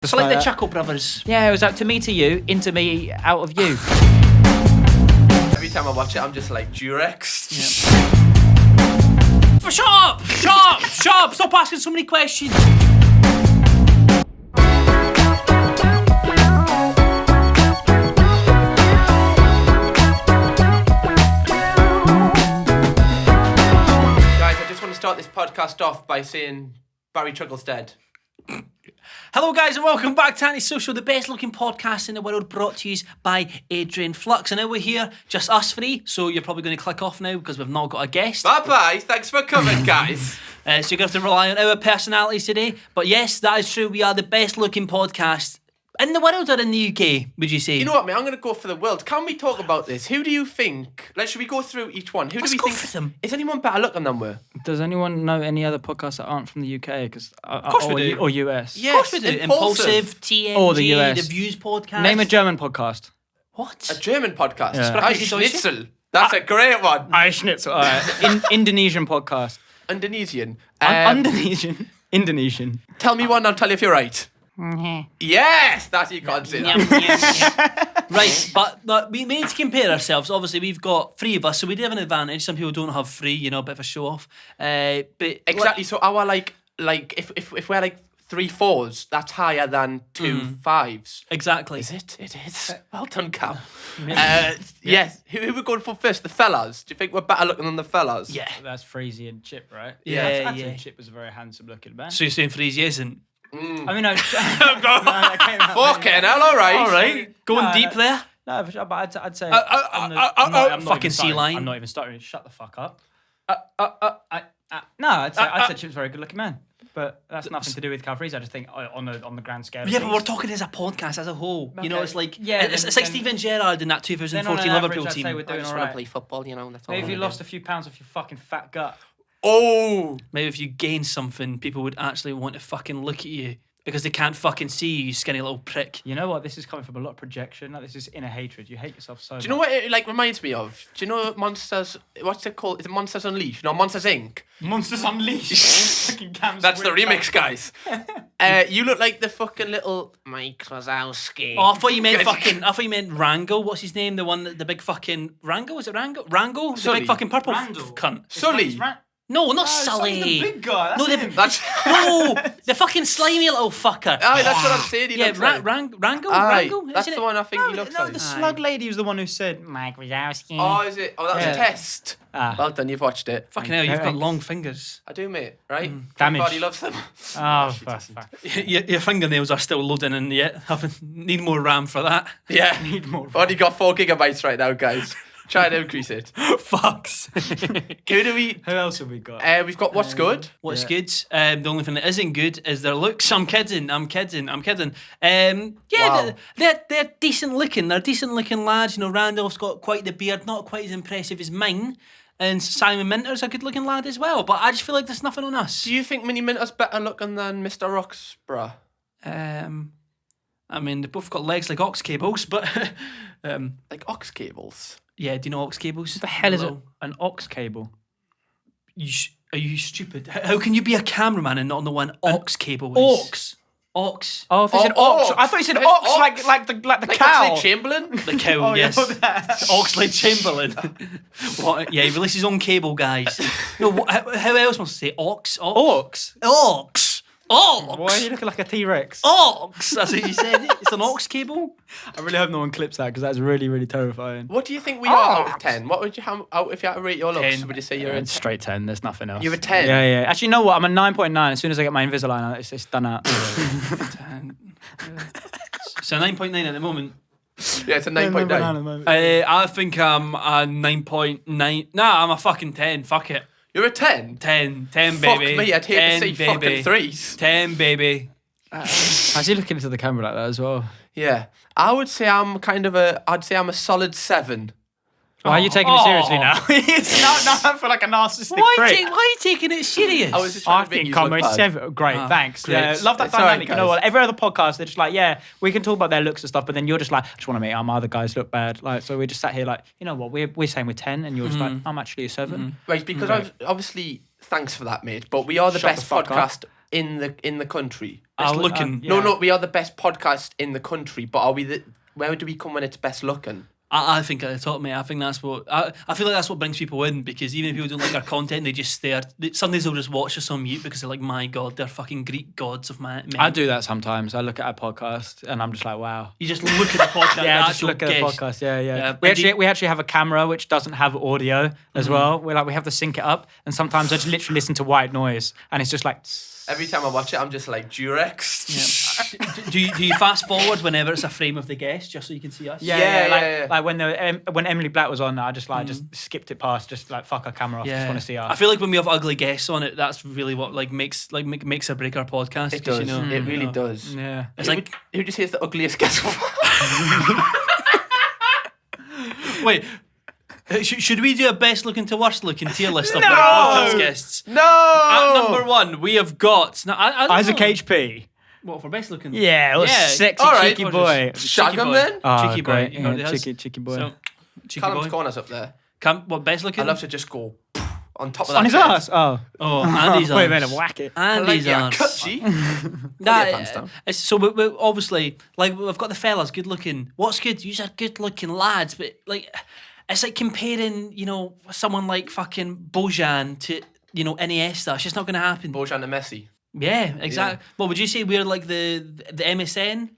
It's like the Chuckle Brothers. Yeah, it was like to me to you, into me out of you. Every time I watch it, I'm just like, Durex. Yep. Shut up! Shut up! Shut up! Stop asking so many questions. Start this podcast off by saying Barry Truggle's dead. Hello guys and welcome back to Antisocial, the best looking podcast in the world, brought to you by Adrian Flux. And now we're here, just us three, so you're probably going to click off now because we've not got a guest. Bye bye, thanks for coming guys. So you're going to have to rely on our personalities today. But yes, that is true, we are the best looking podcast in the world or in the UK, would you say? You know what, mate? I'm going to go for the world. Can we talk about this? Who do you think... Should we go through each one? Let's go for them. Is anyone better looking than we? Does anyone know any other podcasts that aren't from the UK? Of course we do. Or US? Yes, of course we do. Impulsive, TNG, or the US. The Views podcast. Name a German podcast. What? A German podcast? Yeah. Ein Schnitzel. That's a great one. Ein Schnitzel. All right. Indonesian podcast. Indonesian. Indonesian. Tell me one, I'll tell you if you're right. Yes, that's you can't say that. Right, but we need to compare ourselves. Obviously, we've got three of us, so we do have an advantage. Some people don't have three, a bit of a show off. But exactly. So our if we're like 3 4s, that's higher than 2 5s. Exactly. Is it? It is. Well done, Cal. Yes. Who we're going for first? The fellas. Do you think we're better looking than the fellas? Yeah. That's Freezy and Chip, right? Yeah. I'd say Chip was a very handsome looking man. So you're saying Freezy isn't? I mean, no. Fucking hell, all right. All right. Going deep there? No, but I'd say... I'm not fucking even sea lion. I'm not even starting. Shut the fuck up. No, I'd say Chip's a very good looking man. But that's nothing to do with Cal Freezy. I just think on the grand scale. Yeah, but we're talking as a podcast as a whole. Okay. It's like it's like then, Steven Gerrard in that 2014 Liverpool team. We're doing I just all want to right. play football, That's all. Maybe if you lost a few pounds off your fucking fat gut. Oh! Maybe if you gained something, people would actually want to fucking look at you. Because they can't fucking see you skinny little prick. You know what? This is coming from a lot of projection. Like, this is inner hatred. You hate yourself so much. Do you know what it reminds me of? Do you know Monsters... What's it called? Is it Monsters Unleashed? No, Monsters Inc. Monsters Unleashed. That's the remix, guys. You look like the fucking little Mike Wazowski. Oh, I thought you meant Rango. What's his name? The one, the big fucking... Rango? Is it Rango? Rango? The Sully. big fucking purple cunt. Sully. No, not Sully. Sully's the big guy. That's the fucking slimy little fucker. Aye, that's what I'm saying. He looks like. Rango? Aye, Rango? that's Isn't the one I think he looks like. No, the slug lady was the one who said, Mike Wazowski. Oh, is it? Oh, that was a test. Well done, you've watched it. Fucking hell, you've got long fingers. I do, mate, right? Damage. Everybody loves them. Oh, fuck. Your fingernails are still loading in yet. Need more RAM for that. Yeah. Need more. Only got 4 gigabytes right now, guys. Try and increase it. Fucks. Who else have we got? We've got What's Good. What's good? The only thing that isn't good is their looks. I'm kidding. Yeah, Wow. they're decent looking. They're decent looking lads. Randolph's got quite the beard, not quite as impressive as mine. And Simon Minter's a good looking lad as well. But I just feel like there's nothing on us. Do you think Minnie Minter's better looking than Mr. Roxburgh? I mean, they both got legs like ox cables, but like ox cables? Yeah, do you know ox cables? What the hell is an ox cable? Are you stupid? How can you be a cameraman and not know what an ox cable is? Ox. Oh, I thought you said ox. I thought you said ox like the cow. Oxlade Chamberlain? The cow, yes. Oxlade Chamberlain. What? Yeah, he released his own cable, guys. No, how else must I say ox? Ox. Ox. Why are you looking like a T-Rex? Ox. That's what you said. It's an ox cable. I really hope no one clips that because that's really, really terrifying. What do you think we are out of 10? What would you have out if you had to rate your looks? 10. Would you say you're a straight 10? There's nothing else. You're a 10? Yeah. Actually, you know what? I'm a 9.9. As soon as I get my Invisalign, it's done out. So 9.9 at the moment. Yeah, it's a 9.9. I think I'm a 9.9. Nah, I'm a fucking 10. Fuck it. You're a 10? 10, baby. Fuck me, I'd hate to see fucking 3s. 10, baby. How's he looking into the camera like that as well? Yeah. I would say I'm a solid 7. Why are you taking it seriously now? It's not I feel like a narcissistic prick. Why are you taking it serious? I was just trying to make you look bad. 7. Great, thanks. Great. Yeah, love that It's all right, dynamic. You know what? Every other podcast, they're just like, yeah, we can talk about their looks and stuff, but then you're just like, I just want to make my other guys look bad. Like, so we just sat here like, you know what? We're saying we're 10, and you're just like, I'm actually a 7. Right, because obviously, thanks for that, mate. But we are the Shut best the fuck podcast in the country. Best looking. yeah. No, we are the best podcast in the country, but are we where do we come when it's best looking? I think at the top, mate. I think that's what I feel like that's what brings people in, because even if people don't like our content, they just stare. Sometimes they'll just watch us on mute because they're like, my God, they're fucking Greek gods of men. I do that sometimes. I look at our podcast and I'm just like, wow. You just look at the podcast. Yeah, the I just actual look at the guest. podcast. Yeah. Yeah, We actually have a camera which doesn't have audio as well. We have to sync it up, and sometimes I just literally listen to white noise, and it's just like. Every time I watch it, I'm just like Durex. Yeah. do you fast forward whenever it's a frame of the guest just so you can see us? Yeah. Like when Emily Black was on, I just skipped it past, just like fuck our camera off. Just want to see her. I feel like when we have ugly guests on it, that's really what makes or break our podcast. It does. You know, It really does. Yeah. It's like, Who just hears the ugliest guest? wait. Should we do a best looking to worst looking tier list of No! our podcast guests? No. At number 1, we have got I don't Isaac know. HP. What for best looking? Yeah, sexy all right. cheeky boy. Shag him then. Cheeky boy. great. You know what Yeah, it is? cheeky boy. So, cheeky Callum's boy. corner's up there. What best looking? I love to just go on top of that. On his bed. ass. Oh. Oh, Andy's Wait a arse. minute, whack it. I like Andy's your arse. cut, G. That, pants down. so we obviously, like, we've got the fellas, good looking. What's good? These are good looking lads, but like, it's like comparing, someone like fucking Bojan to, Iniesta. It's just not going to happen. Bojan and Messi. Yeah, exactly. Well, would you say we're like the MSN?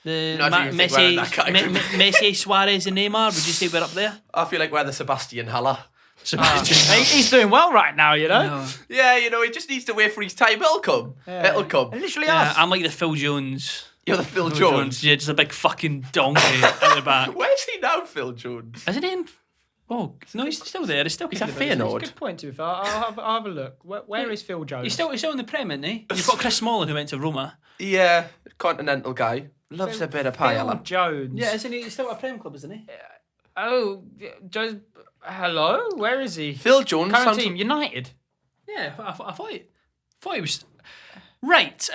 The No, I don't even think we're in that category. Messi, Suarez and Neymar? Would you say we're up there? I feel like we're the Sebastian Haller. He's doing well right now, you know? No. Yeah, he just needs to wait for his time. It'll come. It'll come. Literally Yeah, us. I'm like the Phil Jones. You're the Phil Jones. Yeah, just a big fucking donkey at the back. Where's he now, Phil Jones? Isn't he in? Oh, no, he's still there. He's still He's a kicking about, isn't he? Feyenoord. Good point, to be fair. I'll have a look. Where is Phil Jones? He's still in the Prem, isn't he? You've got Chris Smalling who went to Roma. Yeah, continental guy. Loves a bit of pie, Phil Alan. Jones. Yeah, isn't he? He's still at a Prem club, isn't he? Oh, Jones. Hello? Where is he? Phil Jones. Current sounds- team, United. Yeah, I thought he was. Right.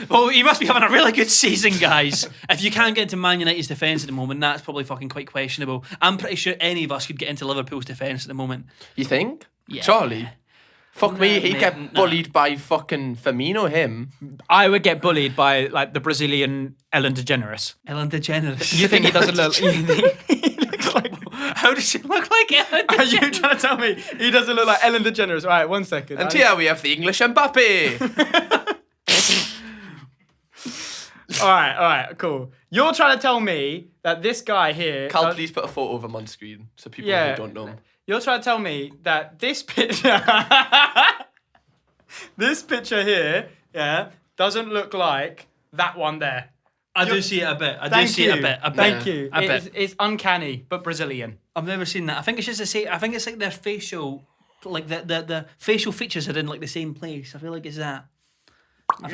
Well, he must be having a really good season, guys. If you can't get into Man United's defence at the moment, that's probably fucking quite questionable. I'm pretty sure any of us could get into Liverpool's defence at the moment. You think? Yeah. Charlie? Fuck me, Nah, he'd mate, get nah. bullied by fucking Firmino, him. I would get bullied by like the Brazilian Ellen DeGeneres. Ellen DeGeneres. You think he doesn't look? He looks like? How does she look like Ellen Are you DeGeneres? trying to tell me he doesn't look like Ellen DeGeneres? All right, 1 second. And here we have the English Mbappe. All right, cool. You're trying to tell me that this guy here. Cal, please put a photo of him on screen so people Yeah. who don't know him. You're trying to tell me that this picture, this picture here, doesn't look like that one there. I do see it a bit. I do Thank see you. it a bit. A bit. Thank you. A bit. It's uncanny, but Brazilian. I've never seen that. I think it's just the same. I think it's like their facial, like the facial features are in like the same place. I feel like it's that. I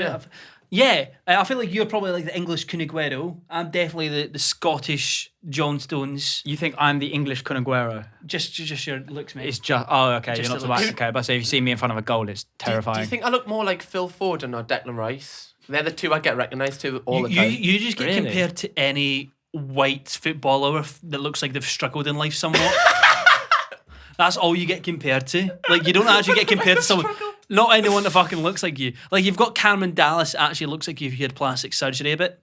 feel like you're probably like the English Kun Aguero. I'm definitely the Scottish John Stones. You think I'm the English Kun Aguero? Just your looks, mate. It's just okay. Just You're not the so much looks. okay. But so if you see me in front of a goal, it's terrifying. Do you think I look more like Phil Foden or Declan Rice? They're the two I get recognised to all the you, time. you just get Really? compared to any white footballer that looks like they've struggled in life somewhat. That's all you get compared to. Like, you don't actually get compared to someone. Not anyone that fucking looks like you. Like, you've got Cameron Dallas actually looks like if you had plastic surgery a bit.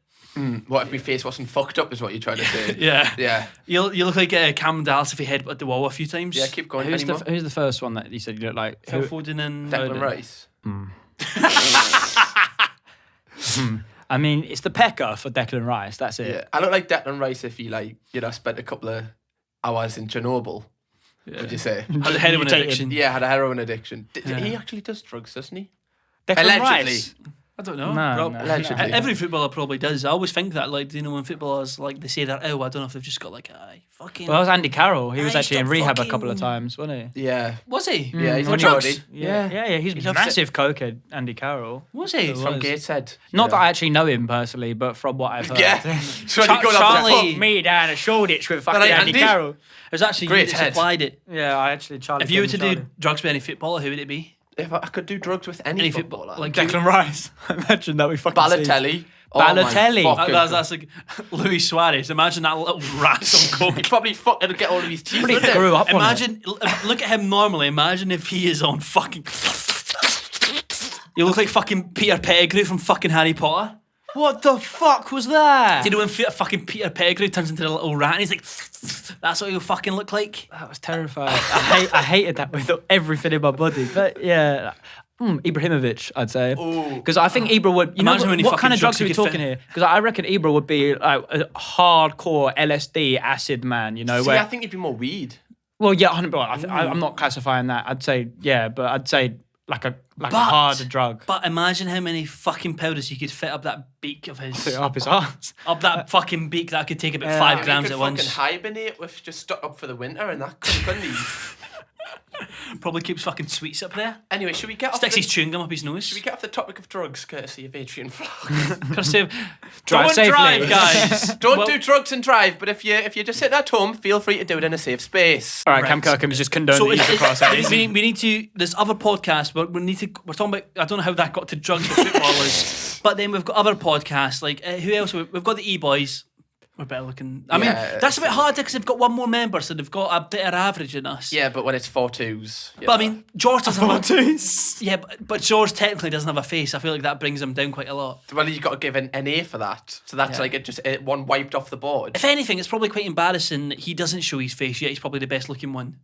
What if my face wasn't fucked up is what you're trying to say? Yeah. Yeah. You look like Cameron Dallas if he headbutted the wall a few times. Yeah, keep going. Who's Any more? the first one that you said you look like? Phil Foden and Declan Rice. I mean, it's the pecker for Declan Rice. That's it. Yeah. I look like Declan Rice if he spent a couple of hours in Chernobyl. Would you say? Had a heroin Mutated. addiction. Yeah, had a heroin addiction. Yeah. He actually does drugs, doesn't he? Declan Allegedly. Rice. I don't know. No, Prob- no. Allegedly. Every footballer probably does. I always think that, like, when footballers, like, they say they're ill, I don't know if they've just got, like, fucking... Well, that was Andy Carroll. He was Aye, actually in stop rehab a fucking- couple of times, wasn't he? Yeah. Was he? Yeah, he's On on drugs. Jordy. Yeah. He's a loves massive cokehead, Andy Carroll. Was he? He From was. Gateshead. Not that I actually know him personally, but from what I've heard. Yeah. So when Char- you go down Charlie- Put me down a Shoreditch with fucking Right, Andy Andy? Carroll. It was actually Great you that head. supplied it. Yeah, I actually Charlie. If you were to Charlie. do drugs with any footballer, who would it be? if I could do drugs with any footballer. footballer. Like Declan Rice, imagine that we fucking Balotelli. Balotelli. Oh my fucking that's like Luis Suarez. Imagine that little rat on coke. He'd probably fucking get all of his teeth. Probably wouldn't it? grew up on it. Imagine, look at him normally. Imagine if he is on fucking. You look like fucking Peter Pettigrew from fucking Harry Potter. What the fuck was that? Do you know when fucking Peter Pettigrew turns into a little rat and he's like, that's what he'll fucking look like? That was terrifying. I hated that with everything in my body. But yeah, Ibrahimovic, I'd say. Because I think Ibra would. You Imagine know how many what kind fucking of drugs are we drugs you could talking here? Because I reckon Ibra would be like a hardcore LSD acid man. You know, See, where I think it'd be more weed. well, yeah, 100%. I'm not classifying that. I'd say but I'd say like a harder drug. But imagine how many fucking powders you could fit up that beak of his. Up his ass. Up that fucking beak that could take about 5 grams He at could once. fucking hibernate with just stuck up for the winter and that, couldn't he? Probably keeps fucking sweets up there. Anyway, should we get off Sticks the, his chewing gum up his nose. should we get off the topic of drugs, courtesy of Adrian Vlog? Gotta say, Drive don't safely. drive, guys. Don't Well, do drugs and drive, but if you're just sitting at home, feel free to do it in a safe space. All right, Right. Cam Kirkham is just condoning the use of class A's. we need to. This other podcast, we're talking about. I don't know how that got to drugs with footballers, but then we've got other podcasts like who else? We've got the E-Boys. We're better looking. I mean, that's a bit harder because they've got one more member, so they've got a better average than us. Yeah, but when it's 4-2s. But I mean, George doesn't have a, Twos. yeah, but George technically doesn't have a face. I feel like that brings him down quite a lot. well, you've got to give an A for that. So that's like one wiped off the board. If anything, it's probably quite embarrassing that he doesn't show his face yet. He's probably the best looking one.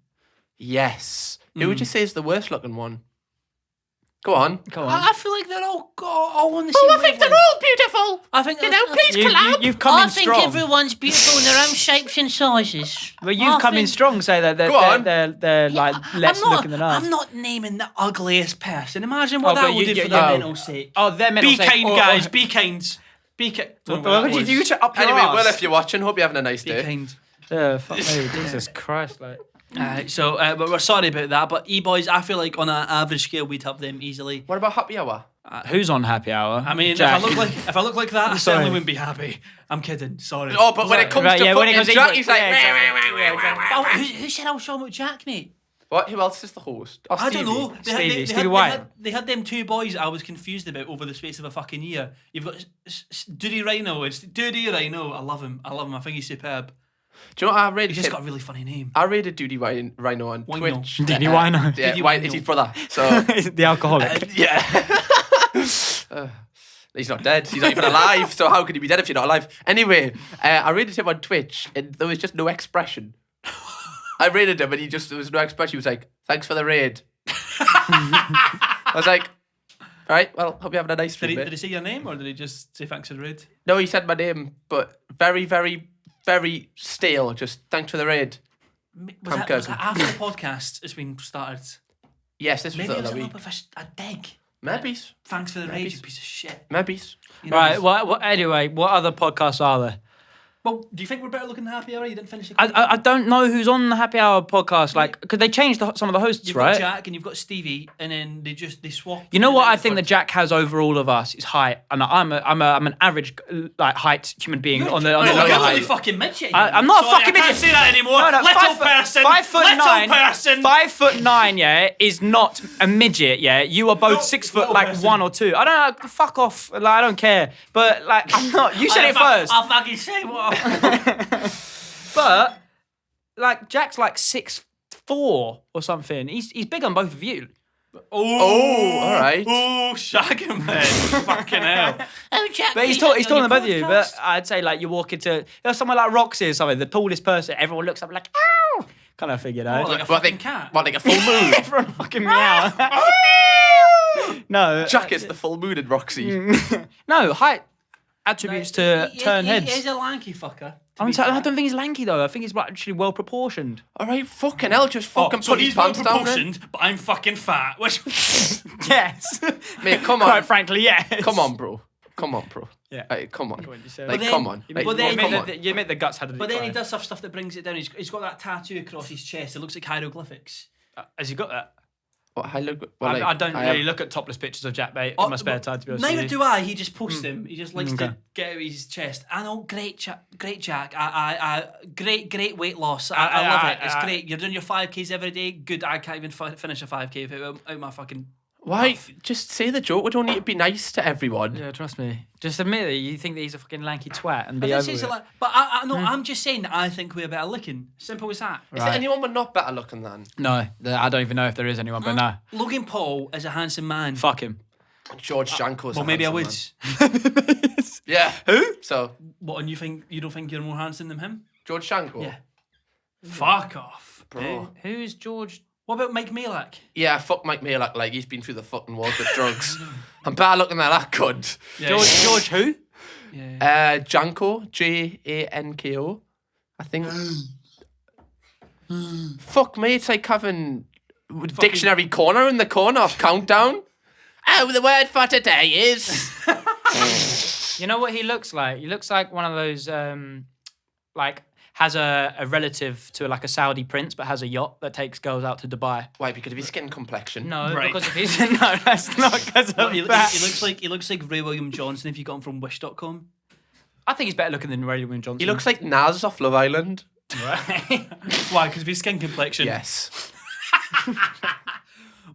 Yes. Who would you say is the worst looking one? Go on. Go on. I feel like they're all on the same wavelength. all beautiful. I think You've come in strong. everyone's beautiful in their own shapes and sizes. Well, you've come in strong, say that Go on. they're like less looking than us. I'm not naming the ugliest person. Imagine what Oh, that but will do you- for you- their oh. mental sake. Oh, they're meant Be to say, kind, guys. Be kind. Be kind. What did you do to up your Anyway, ass? well, if you're watching, hope you're having a nice Be day. kind. Yeah, fuck me, Jesus Christ, like. But we're sorry about that. But E-Boys, I feel like on an average scale, we'd have them easily. What about happy hour? Who's on happy hour? I mean, Jack. if I look like that, I certainly wouldn't be happy. I'm kidding. Sorry. Oh, but when it comes to when it fucking comes to Jack, Ebra- he's like, yeah, Oh, who said I was talking about Jack, mate? what? Who else is the host? Oh, I don't Stevie. know. Stevie White. They had them two boys I was confused about over the space of a fucking year. You've got Duty Rhino. It's Duty Rhino. I love him. I think he's superb. Do you know what I rated? He's just got a really funny name. I rated Duty Rhino on Wino. Twitch. Duty Wino. Yeah, Duty why? Wino. It's his brother. So the alcoholic. yeah. He's not dead. He's not even alive. So how could he be dead if you're not alive? Anyway, I rated him on Twitch, and there was just no expression. I rated him, and there was no expression. He was like, "Thanks for the raid." I was like, "All right, well, hope you're having a nice Did stream." he say your name or did he just say thanks for the raid? No, he said my name, but very, very, very stale. Just thanks for the raid. Was that after the podcast has been started? Yes, this was Maybe the it was other an week. up of a dig. Maybe. Thanks for the raid, you piece of shit. Maybe. You know, Right. Well, anyway, what other podcasts are there? Well, do you think we're better looking than Happy Hour? You didn't finish it. I don't know who's on the Happy Hour podcast, like, because they changed some of the hosts, You've right? got Jack and you've got Stevie, and then they swap. You know what I think that Jack has over all of us is height, and I'm an average like height human being on the Oh, lower you're only height. fucking midget. I'm not a Sorry, fucking I can't midget. say that anymore. No, Little person. 5'9", Little person. 5'9", yeah, is not a midget, yeah. You are both No, 6 foot, little like person. 1 or 2. I don't know. Fuck off. Like, I don't care. But like, I'm not. You said it first. I'll fucking say what. But like, Jack's like 6'4" or something. He's big on both of you. Oh, all right. Oh, shag him then. Fucking hell. Oh, Jack. But he's taller than both of you. But I'd say like you walk into somewhere like Roxy or something, the tallest person, everyone looks up like, ow, kind of thing, you know. Oh, like a What, fucking cat. What, like a full moon? Everyone fucking meow. No, Jack is the full moon in Roxy. no height attributes to turn heads. He's a lanky fucker. I don't think he's lanky though. I think he's actually well proportioned. All right, fucking hell, just fucking so put his he's well pants down. Then. proportioned, but I'm fucking fat. Which Yes. Mate, come on. Quite frankly, yes. Come on, bro. Come on, bro. Yeah. Like, come on. you say Like, that. come on. But Like, then- come on. You admit the guts had a But then he decline. does have stuff that brings it down. He's got that tattoo across his chest. It looks like hieroglyphics. Has he got that? What, I look, well, like, I don't have- really look at topless pictures of Jack Bate in my spare time, to be honest Neither with you. do I. He just posts them. He just likes Okay. to get out his chest. I know, great Jack. Great weight loss. I love it. It's great. You're doing your 5Ks every day. Good. I can't even finish a 5K without out my fucking. Why? Just say the joke. We don't need to be nice to everyone. Yeah, trust me. Just admit that you think that he's a fucking lanky twat and But be this over is it. like, but I no, I'm just saying that I think we're better looking. Simple as that. Is there anyone we're not better looking than? No, I don't even know if there is anyone, but no. Logan Paul is a handsome man. Fuck him. George Janko's. Well, maybe I would. Yeah. Who? So What? And you don't think you're more handsome than him? George Janko. Yeah. Fuck off, Bro. Who's George? What about Mike Malak? Yeah, fuck Mike Malak. Like he's been through the fucking walls with drugs. I'm better looking than that cunt. Yeah, George who? Yeah. Janko. Janko. I think. Fuck me, it's like having dictionary corner in the corner of countdown. Oh, the word for today is. You know what he looks like? He looks like one of those, like, has a relative to like a Saudi prince, but has a yacht that takes girls out to Dubai. Why? Because of his skin complexion. No, Right. because of his. No, that's not because Well, of he that. looks like Ray William Johnson if you got him from Wish.com. I think he's better looking than Ray William Johnson. He looks like Naz off Love Island. right. Why? Because of his skin complexion. Yes.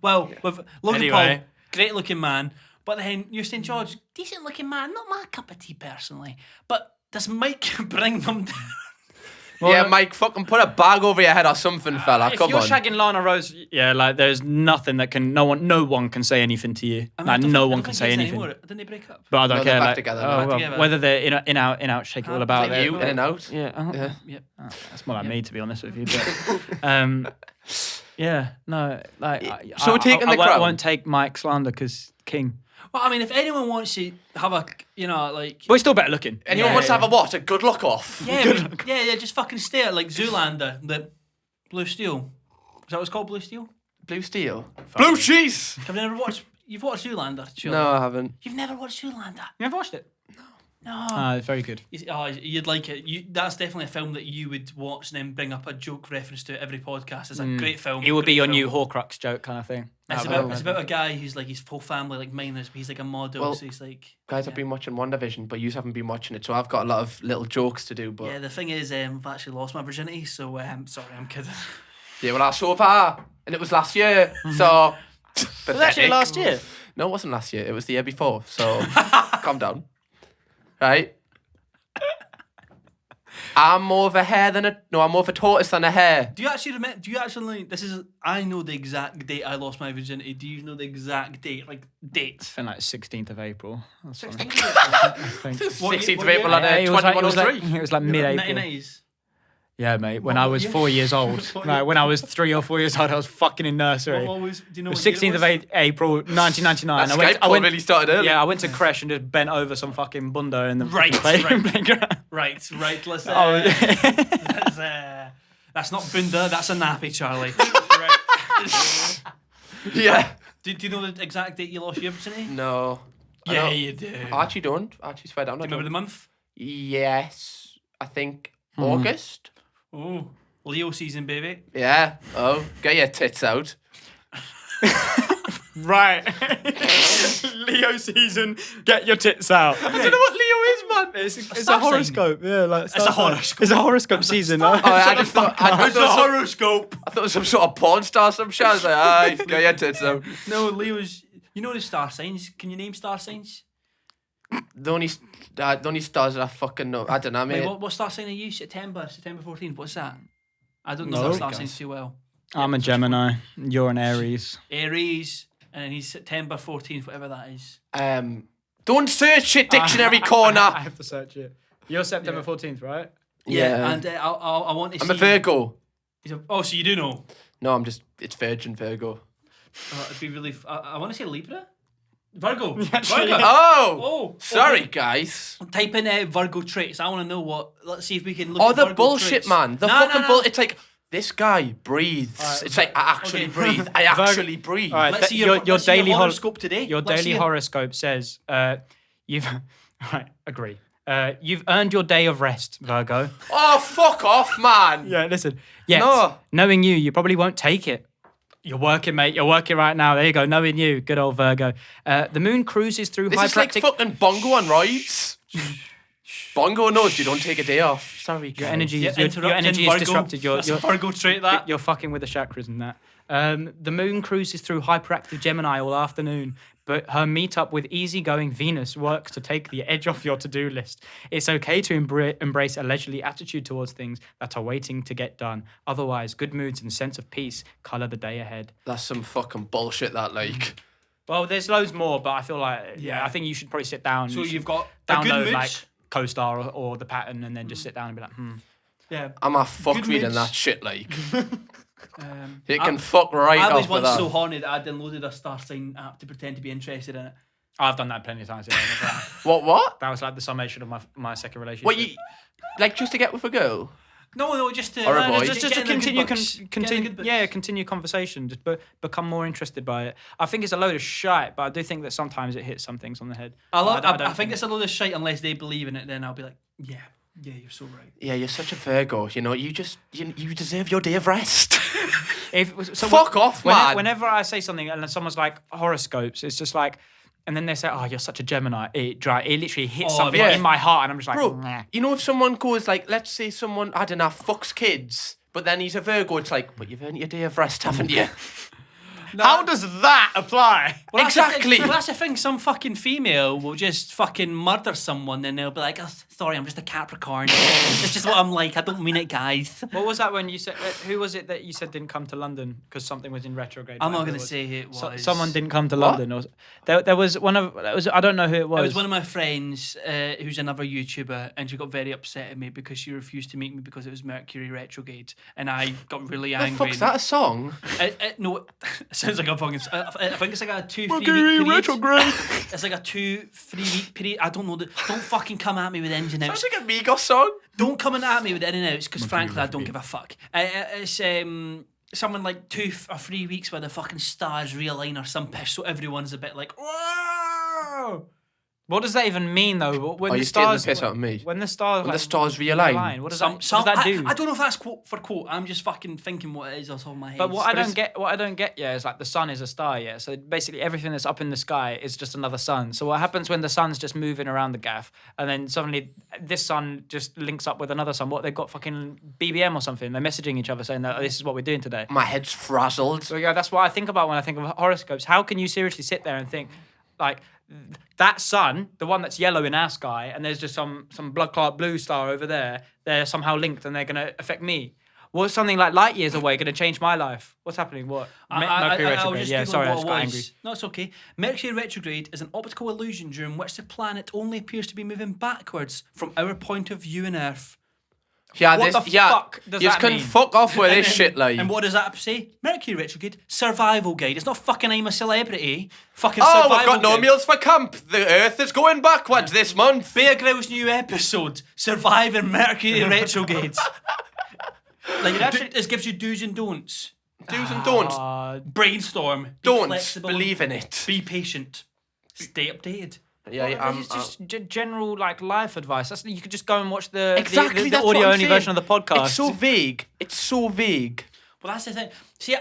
Well, with Logan Anyway. Paul, great looking man. But then you're saying, George, decent looking man, not my cup of tea personally. But does Mike bring them down? Yeah, Mike, fucking put a bag over your head or something, fella. If Come you're on. shagging Lana Rose, yeah, like there's nothing that can, no one can say anything to you. I mean, Like I don't no think- I one don't can think say he is anything. anymore. Didn't they break up? But I don't No, care. they're back Like, together oh, now. well, Together. whether they're in out, shake it all about Like it. you, in and out. Yeah, Yeah. Yep. that's more like me, to be honest with you. But, yeah, no, like. So we're taking the I crown? won't take Mike slander because King. Well, I mean, if anyone wants to have a, like... But he's still better looking. Anyone wants to have a what? A good look off? Yeah, yeah, just fucking stare like Zoolander, the Blue Steel. Is that what it's called, Blue Steel? Blue steel. Blue cheese! Have you never watched... You've watched Zoolander, surely? No, I haven't. You've never watched Zoolander? You ever watched it? No. It's very good. You'd like it. That's definitely a film that you would watch and then bring up a joke reference to every podcast. It's a great film. It would be great your film. new Horcrux joke kind of thing. It's about a guy who's like his whole family like miners, but he's like a model, Well, so he's like. Guys, I've been watching WandaVision, but you haven't been watching it, so I've got a lot of little jokes to do. But Yeah, the thing is, I've actually lost my virginity, so sorry, I'm kidding. yeah, well, I so far, and it was last year, so. Was it actually last year? No, it wasn't last year. It was the year before. So calm down, right? I'm more of a hare than a I'm more of a tortoise than a hare. Do you actually remember? Do you actually? I know the exact date I lost my virginity. Do you know the exact date? Like date? It's been like 16th of April. That's fine. 16th I think. 16th of what April year? on It was like- 2103. it was like mid-April. 1990s. Yeah, mate. When I was 4 years old, What like year? when I was 3 or 4 years old, I was fucking in nursery. What was? Do you know? It was what year 16th of was? April, 1999. That Skype call really started early. Yeah, I went to creche and just bent over some fucking bunda in the Right, playground. Right. Let's. Oh, That's not bunda. That's a nappy, Charlie. Right. Yeah. Do you know the exact date you lost your virginity? No. I Yeah, don't. you do. I actually don't. I actually swear down. Do I you remember the don't. month? Yes. I think August. Oh, Leo season, baby. Yeah. Oh, get your tits out. Right. Leo season, get your tits out. I don't know what Leo is, man. It's a star sign. horoscope. Yeah, like It's a horoscope. It's a horoscope season. Oh, I just thought. I It's a thought horoscope. it was some sort of porn star, some shit. I was like, aye, get your tits out. No, Leo's. You know the star signs. Can you name star signs? The only stars that I fucking know. I don't know, mate. Wait, what star sign are you? September 14th. What's that? I don't know No, the star guys. signs too well. I'm a Gemini. You're an Aries. Aries, and then he's September 14th, whatever that is. Don't search it, dictionary I corner. have to search it. You're September 14th, right? Yeah. And I want to see. I'm a Virgo. Oh, so you do know? No, it's Virgin Virgo. It'd be really. I want to say Libra. Virgo. Actually- Virgo. Oh, Oh, sorry, okay. guys. Type in Virgo traits. I want to know what. Let's see if we can look. Oh, at the Virgo bullshit, traits. man. The Nah, fucking nah, bull. nah. It's like, this guy breathes. Alright, It's like, I actually okay. breathe. I actually breathe. Alright, Let's see your let's see daily horoscope today. Your Let's daily see it. horoscope says you've right, agree. You've earned your day of rest, Virgo. Oh, fuck off, man. Yeah, listen. Yet, No. knowing you probably won't take it. You're working, mate. You're working right now. There you go. Knowing you, good old Virgo. The moon cruises through This is like hyperactive. fucking Bongo on rides. Bongo knows you don't take a day off. Sorry, Your guys. energy, Yeah, is, your interrupting energy is Virgo. disrupted. That's a Virgo trait. That. You're fucking with the chakras and that. The moon cruises through hyperactive Gemini all afternoon, but her meetup with easygoing Venus works to take the edge off your to-do list. It's okay to embrace a leisurely attitude towards things that are waiting to get done. Otherwise, good moods and sense of peace colour the day ahead. That's some fucking bullshit, that, like. Well, there's loads more, but I feel like I think you should probably sit down. So you've got download good like moods. CoStar or the pattern, and then just sit down and be like, Yeah. I'm a fuck Good reading moods. that shit, like. It can fuck right I was off with once that. so horny that I downloaded a star sign app to pretend to be interested in it. I've done that plenty of times. Yeah, What? that was like the summation of my second relationship. What, you... Like, just to get with a girl? No, just to Or a boy. Just to get in the continue, good books. Get in the good books. continue conversation. Just become more interested by it. I think it's a load of shite, but I do think that sometimes it hits some things on the head. I think it's a load of shite unless they believe in it. Then I'll be like, yeah, you're so right. Yeah, you're such a Virgo. You know, you deserve your day of rest. Fuck off, man. Whenever I say something and someone's like horoscopes, it's just like, and then they say, "Oh, you're such a Gemini." It literally hits something yeah. in my heart, and I'm just like, Bro, nah. you know if someone goes like, let's say someone, I don't know, fucks kids, but then he's a Virgo, it's like, but you've earned your day of rest, haven't you? How does that apply? Well, Exactly. That's the thing. Some fucking female will just fucking murder someone, and they'll be like, "Oh, sorry, I'm just a Capricorn. It's just what I'm like. I don't mean it, guys." What was that when you said? Who was it that you said didn't come to London because something was in retrograde? I'm not whatever going it to was? say who it was. Someone didn't come to London. Or there was one of. I don't know who it was. It was one of my friends who's another YouTuber, and she got very upset at me because she refused to meet me because it was Mercury retrograde, and I got really The angry. fuck's that a song? No, it sounds like a fucking. I think it's like a 2-3 week period. retrograde. It's like a 2-3 week period. I don't know. Don't fucking come at me with ins and outs. Sounds like a Migos song. Don't come at me with in and outs because frankly I don't give a fuck. It's someone like 2 or 3 weeks where the fucking stars realign or some piss, so everyone's a bit like, whoa. What does that even mean though? When Are the you taking the stars piss out of me? When the stars When the stars realign. what does Some, that what does that do? I don't know if that's quote for quote. I'm just fucking thinking what it is off the top of my head. But what I don't get, is like the sun is a star, yeah. So basically everything that's up in the sky is just another sun. So what happens when the sun's just moving around the gaff, and then suddenly this sun just links up with another sun? What, they've got fucking BBM or something? They're messaging each other saying that this is what we're doing today. My head's frazzled. So yeah, that's what I think about when I think of horoscopes. How can you seriously sit there and think, like, that sun, the one that's yellow in our sky, and there's just some blood clot blue star over there, they're somehow linked and they're going to affect me? What's something like light years away going to change my life? What's happening? What? Mercury retrograde. Yeah, sorry, I just got angry. No, it's okay. Mercury retrograde is an optical illusion during which the planet only appears to be moving backwards from our point of view on Earth. Yeah, What the fuck does you that can mean? fuck off with this shit, like. And what does that say? Mercury retrograde survival guide. It's not fucking I'm a celebrity. Fucking Oh, survival we've got no guide. meals for camp. The Earth is going backwards this month. Bear Grylls' new episode, Surviving Mercury retrogrades. Like, this gives you do's and don'ts. Do's and don'ts. Brainstorm. Be Don't flexible, believe in it. Be patient. Stay updated. Yeah, It's just general like life advice. You could just go and watch the exactly. the That's what audio I'm only saying. version of the podcast. It's so vague. It's so vague. Well, that's the thing. See,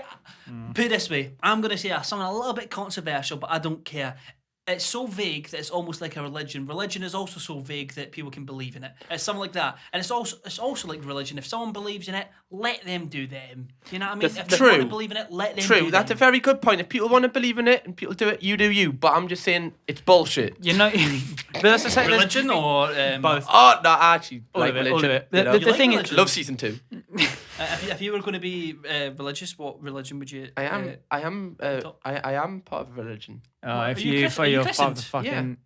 put it this way. I'm going to say something a little bit controversial, but I don't care. It's so vague that it's almost like a religion. Religion is also so vague that people can believe in it. It's something like that. And it's also like religion. If someone believes in it, let them do them. You know what I mean? If they want to believe in it, let them do True, that's a them. very good point. If people want to believe in it and people do it, you do you. But I'm just saying it's bullshit. You know, but that's the same. Religion or... both. Oh, no, I actually All like of it, religion. all of it. You know? The You like thing is, religion? Love season 2. if you were going to be religious, what religion would you... I am part of a religion. if Are you you Chris- are you you're part of the christened? fucking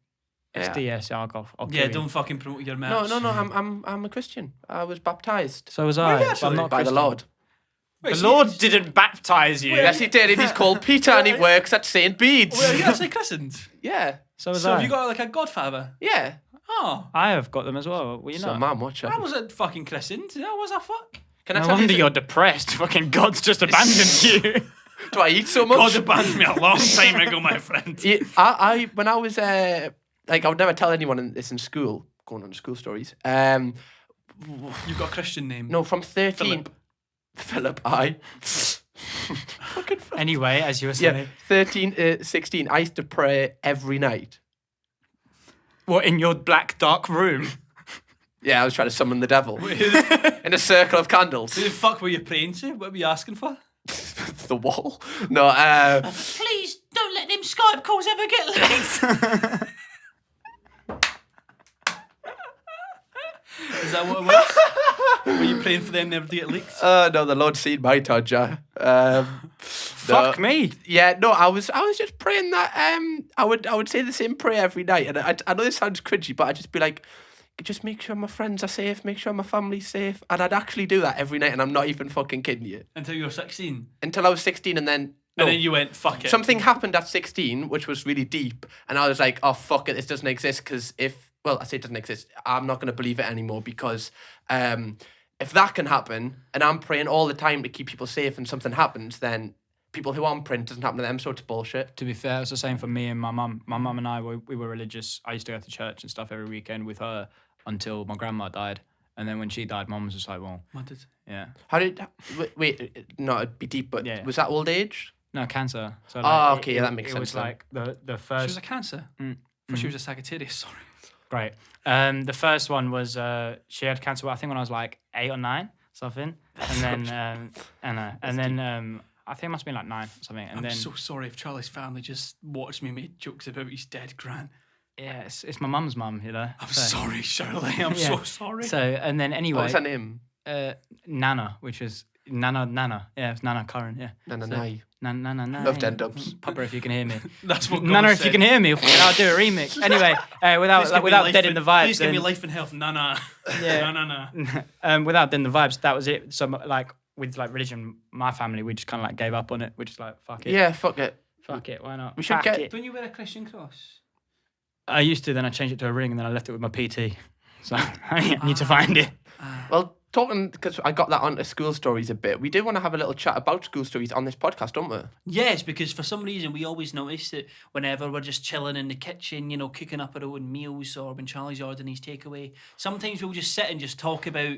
Yeah. SDS, I'll Yeah, kill you. don't fucking promote your merch. No, I'm a Christian. I was baptized So was Were I. you But actually? I'm not by the Christian. Lord. Wait, The so Lord didn't baptize you. Yes, he did. And he's called Peter and he works at St. Bede's. Wait, are you actually christened? Yeah. So was So I. have you got like a godfather? Yeah. Oh. I have got them as well. Well, you So, know. man, watch out. I wasn't fucking christened. I was a fuck. Can I No tell wonder you? you're depressed. Fucking God's just abandoned you. Do I eat so much? God abandoned me a long time ago, my friend. Yeah, I when I was like I would never tell anyone this in school. Going on to school stories. You've got a Christian name. No, from 13. Philip, Anyway, as you were Yeah, saying. 13, 16. I used to pray every night. What, in your black, dark room? Yeah, I was trying to summon the devil in a circle of candles. Who the fuck were you praying to? What were you asking for? The wall. No. Please don't let them Skype calls ever get leaked. Is that what it was? Were you praying for them never to get leaked? No, the Lord seen my Todger. Fuck me. Yeah, no, I was just praying that I would say the same prayer every night, and I know this sounds cringy, but I'd just be like, just make sure my friends are safe, make sure my family's safe, and I'd actually do that every night, and I'm not even fucking kidding you. Until you were 16. Until I was 16, and then And then you went, fuck it. something happened at 16, which was really deep, and I was like, oh fuck it, this doesn't exist, because I say it doesn't exist, I'm not gonna believe it anymore, because if that can happen, and I'm praying all the time to keep people safe, and something happens, then people who aren't praying, doesn't happen to them, so it's bullshit. To be fair, it's the same for me and my mum. My mum and I, we were religious. I used to go to church and stuff every weekend with her until my grandma died. And then when she died, mum was just like, well, What did? yeah. How did? Wait, no, it'd be deep, but Yeah. was that old age? No, cancer. So Okay, yeah, that makes sense It was then. like the She first... was a cancer. She was a Sagittarius, sorry. Great. The first one was she had cancer. I think when I was like 8 or 9, something. And then I think it must have been like 9 or something. And I'm then so sorry if Charlie's family just watched me make jokes about his dead gran. yeah, it's my mum's mum, you know. I'm sorry, Shirley. I'm Yeah. so sorry. So and then anyway, What was her name? Nana, which is Nana. Yeah, it's Nana Curran. Yeah. Nana. Nana. Loved end-ups. Papa, if you can hear me. That's what God Nana, if said. you can hear me, I'll do a remix. Anyway, Please without give me without life dead in and- the vibes. Please give me then- life and health. Nah. Yeah. Nah. Without then the vibes, that was it. So like with like religion, my family, we just kind of like gave up on it. We're just like, fuck it. Yeah, fuck it. Fuck it. Why not? We should Fuck get- it. Don't you wear a Christian cross? I used to, then I changed it to a ring, and then I left it with my PT. So I need to find it. Well, talking, because I got that onto school stories a bit, we do want to have a little chat about school stories on this podcast, don't we? Yes, because for some reason we always notice that whenever we're just chilling in the kitchen, you know, cooking up our own meals, or when Charlie's ordering his takeaway, sometimes we'll just sit and just talk about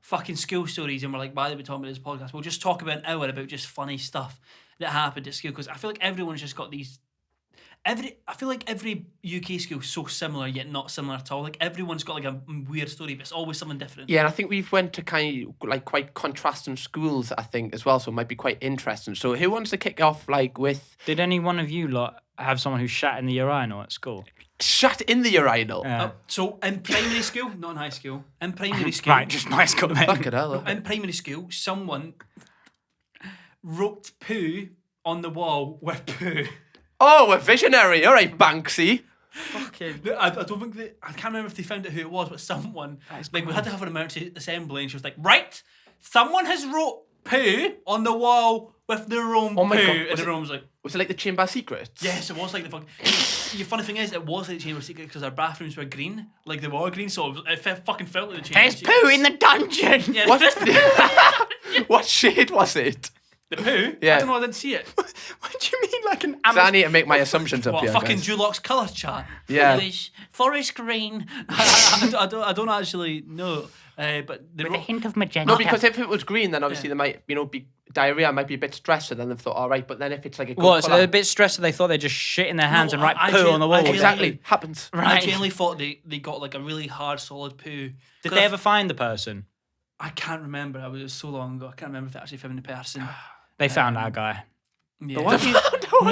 fucking school stories, and we're like, why are we talking about this podcast? We'll just talk about an hour about just funny stuff that happened at school, because I feel like everyone's just got these... I feel like every UK school is so similar yet not similar at all. Like everyone's got like a weird story, but it's always something different. Yeah, and I think we've went to kind of like quite contrasting schools, I think, as well, so it might be quite interesting. So who wants to kick off like with Did any one of you lot have someone who shat in the urinal at school? shut in the urinal? Yeah. So in primary school, not in high school, in primary school, Right, just my school then. Fuck it hell. in primary school, someone wrote poo on the wall with poo. Oh, a visionary. All right, Banksy. Fucking... I don't think that, I can't remember if they found out who it was, but someone, like we had to have an emergency assembly, and she was like, right, someone has wrote poo on the wall with their own Oh my poo, God, and was everyone was like, Was it like the Chamber of Secrets? yes, it was like the fucking. The funny thing is, it was like the Chamber of Secrets because our bathrooms were green, like they were green, so it fucking felt like the Chamber There's of Secrets. poo in the dungeon! Yeah, What shade was it? the poo? Yeah. I don't know, I didn't see it. What do you mean, like an So I need to make my assumptions up What, here, fucking guys. Dulux colour chat? Yeah. Forest green. I don't actually know, but they With a wrote, hint of magenta. No, because if it was green, then obviously there might, be diarrhea, might be a bit stressed, and then they've thought, all right, but then if it's like a good What, so colour- they're a bit stressed that they thought they'd just shit in their hands and write I poo on the wall? genuinely- Exactly, happens. I Right. genuinely thought they got like a really hard, solid poo. Did they ever find the person? I can't remember. It was so long ago. I can't remember if they actually found the person. They found our guy. Yeah. What do you-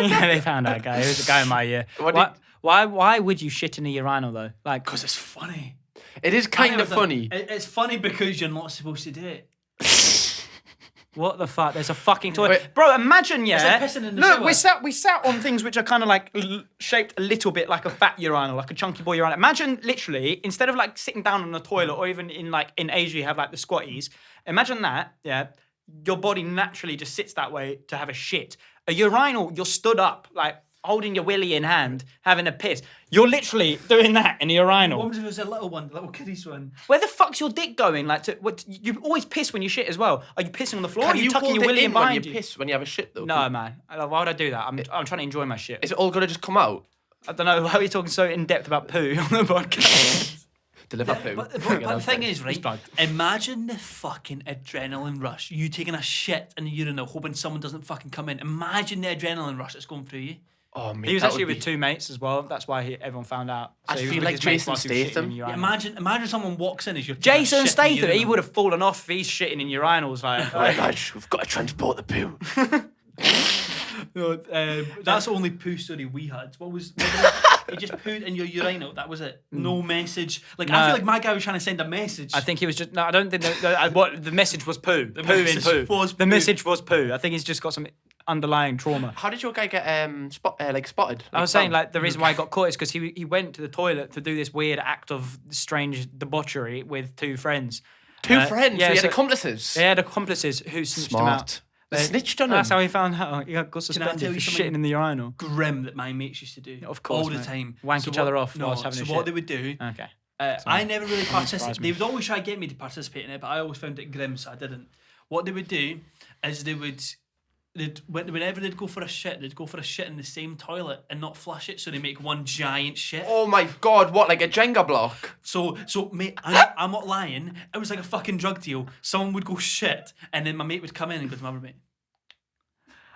Yeah, they found our guy. It was a guy in my year. What Why would you shit in a urinal though? Like, Because it's funny. It is kind of funny. It's funny because you're not supposed to do it. what the fuck? There's a fucking toilet, Wait. bro. Imagine, yeah. like pissing in the Look, shower. we sat on things which are kind of like shaped a little bit like a fat urinal, like a chunky boy urinal. Imagine literally instead of like sitting down on the toilet, or even in Asia you have like the squatties. Imagine that, yeah. Your body naturally just sits that way to have a shit. A urinal, you're stood up, like holding your willy in hand, having a piss. You're literally doing that in a urinal. What was if it was a little one, the little kiddies one? Where the fuck's your dick going? Like, you always piss when you shit as well. Are you pissing on the floor? Or are you tucking hold your it willy in when behind you you? piss when you have a shit though? No, man. Why would I do that? I'm trying to enjoy my shit. Is it all gonna just come out? I don't know. Why are you talking so in depth about poo on the podcast? Deliver poo. But the thing is, right? Imagine the fucking adrenaline rush. You taking a shit in the urinal, hoping someone doesn't fucking come in. Imagine the adrenaline rush that's going through you. Oh, mate, He was that actually would with two mates as well. That's why everyone found out. I he was feel with like his mates Jason whilst he was shitting Statham. in Yeah, urinals. Imagine someone walks in as you're taking a Jason shit in the Statham, he urinal. would have fallen off if he's shitting in urinals. Like, Right, lads, we've got to transport the poo. No, that's the only poo story we had. What was you just pooed in your urinal? That was it. No message. Like I No. feel like my guy was trying to send a message. I think he was just. No, I don't think. What the message was poo. Poo in message poo. was The poo. message was poo. I think he's just got some underlying trauma. How did your guy get spotted? I was saying, like, the reason why he got caught is because he went to the toilet to do this weird act of strange debauchery with two friends. Two friends? Yeah, so he had so accomplices? They had accomplices who snitched him out. They snitched on him? That's how he found out. He got Can I suspended tell for you something shitting in the urinal. grim that my mates used to do? Of course, all the mate. time. Wank each other off whilst having a so what shit. they would do. Okay. I never really surprise participated. me. They would always try to get me to participate in it, but I always found it grim, so I didn't. What they would do is whenever they'd go for a shit, they'd go for a shit in the same toilet and not flush it, so they make one giant shit. Oh my God, what, like a Jenga block? So mate, I'm not lying. It was like a fucking drug deal. Someone would go shit, and then my mate would come in and go to my other mate.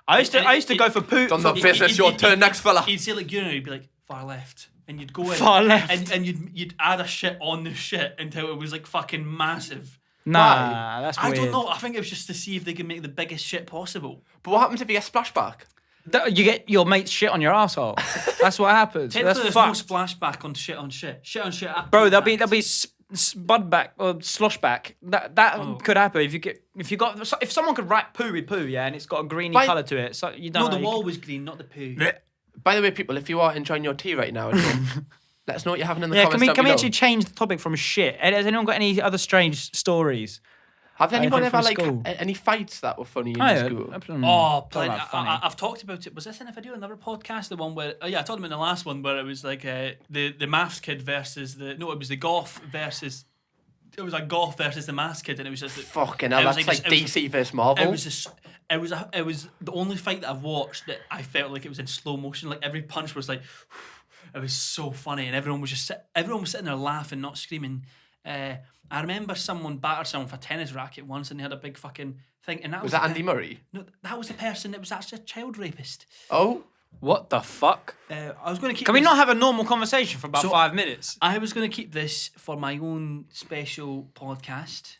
I used to go for poo. Done the business, your turn next, fella. He'd say like urinary, he'd be like far left, and you'd go in Far left. and you'd add a shit on the shit until it was like fucking massive. Nah, that's weird. I don't know. I think it was just to see if they could make the biggest shit possible. But what happens if you get splashback? You get your mate's shit on your asshole. That's what happens. Technically, That's there's no fucked. splashback on shit on shit. Shit on shit. Bro, there'll be spudback or sloshback. That could happen if someone could write poo with poo, yeah, and it's got a greeny colour to it. So you don't. No, know, the wall was green, not the poo. By the way, people, if you are enjoying your tea right now at home, let us know what you're having in the Yeah, comments. can we actually change the topic from shit? Has anyone got any other strange stories? Have anyone Anything ever from school? any fights that were funny in school? Oh, I've talked about it. Was this in a video, another podcast? The one where, I talked about in the last one where it was like the maths kid versus it was the golf versus. It was like golf versus the maths kid, and it was just Fucking hell, that's like DC versus Marvel. It was the only fight that I've watched that I felt like it was in slow motion. Like every punch was like, it was so funny, and everyone was sitting there laughing, not screaming. I remember someone battered someone with a tennis racket once, and they had a big fucking thing. And was that Andy Murray? No, that was the person that was actually a child rapist. Oh, what the fuck? I was going to keep. Can we not have a normal conversation for about 5 minutes? I was going to keep this for my own special podcast,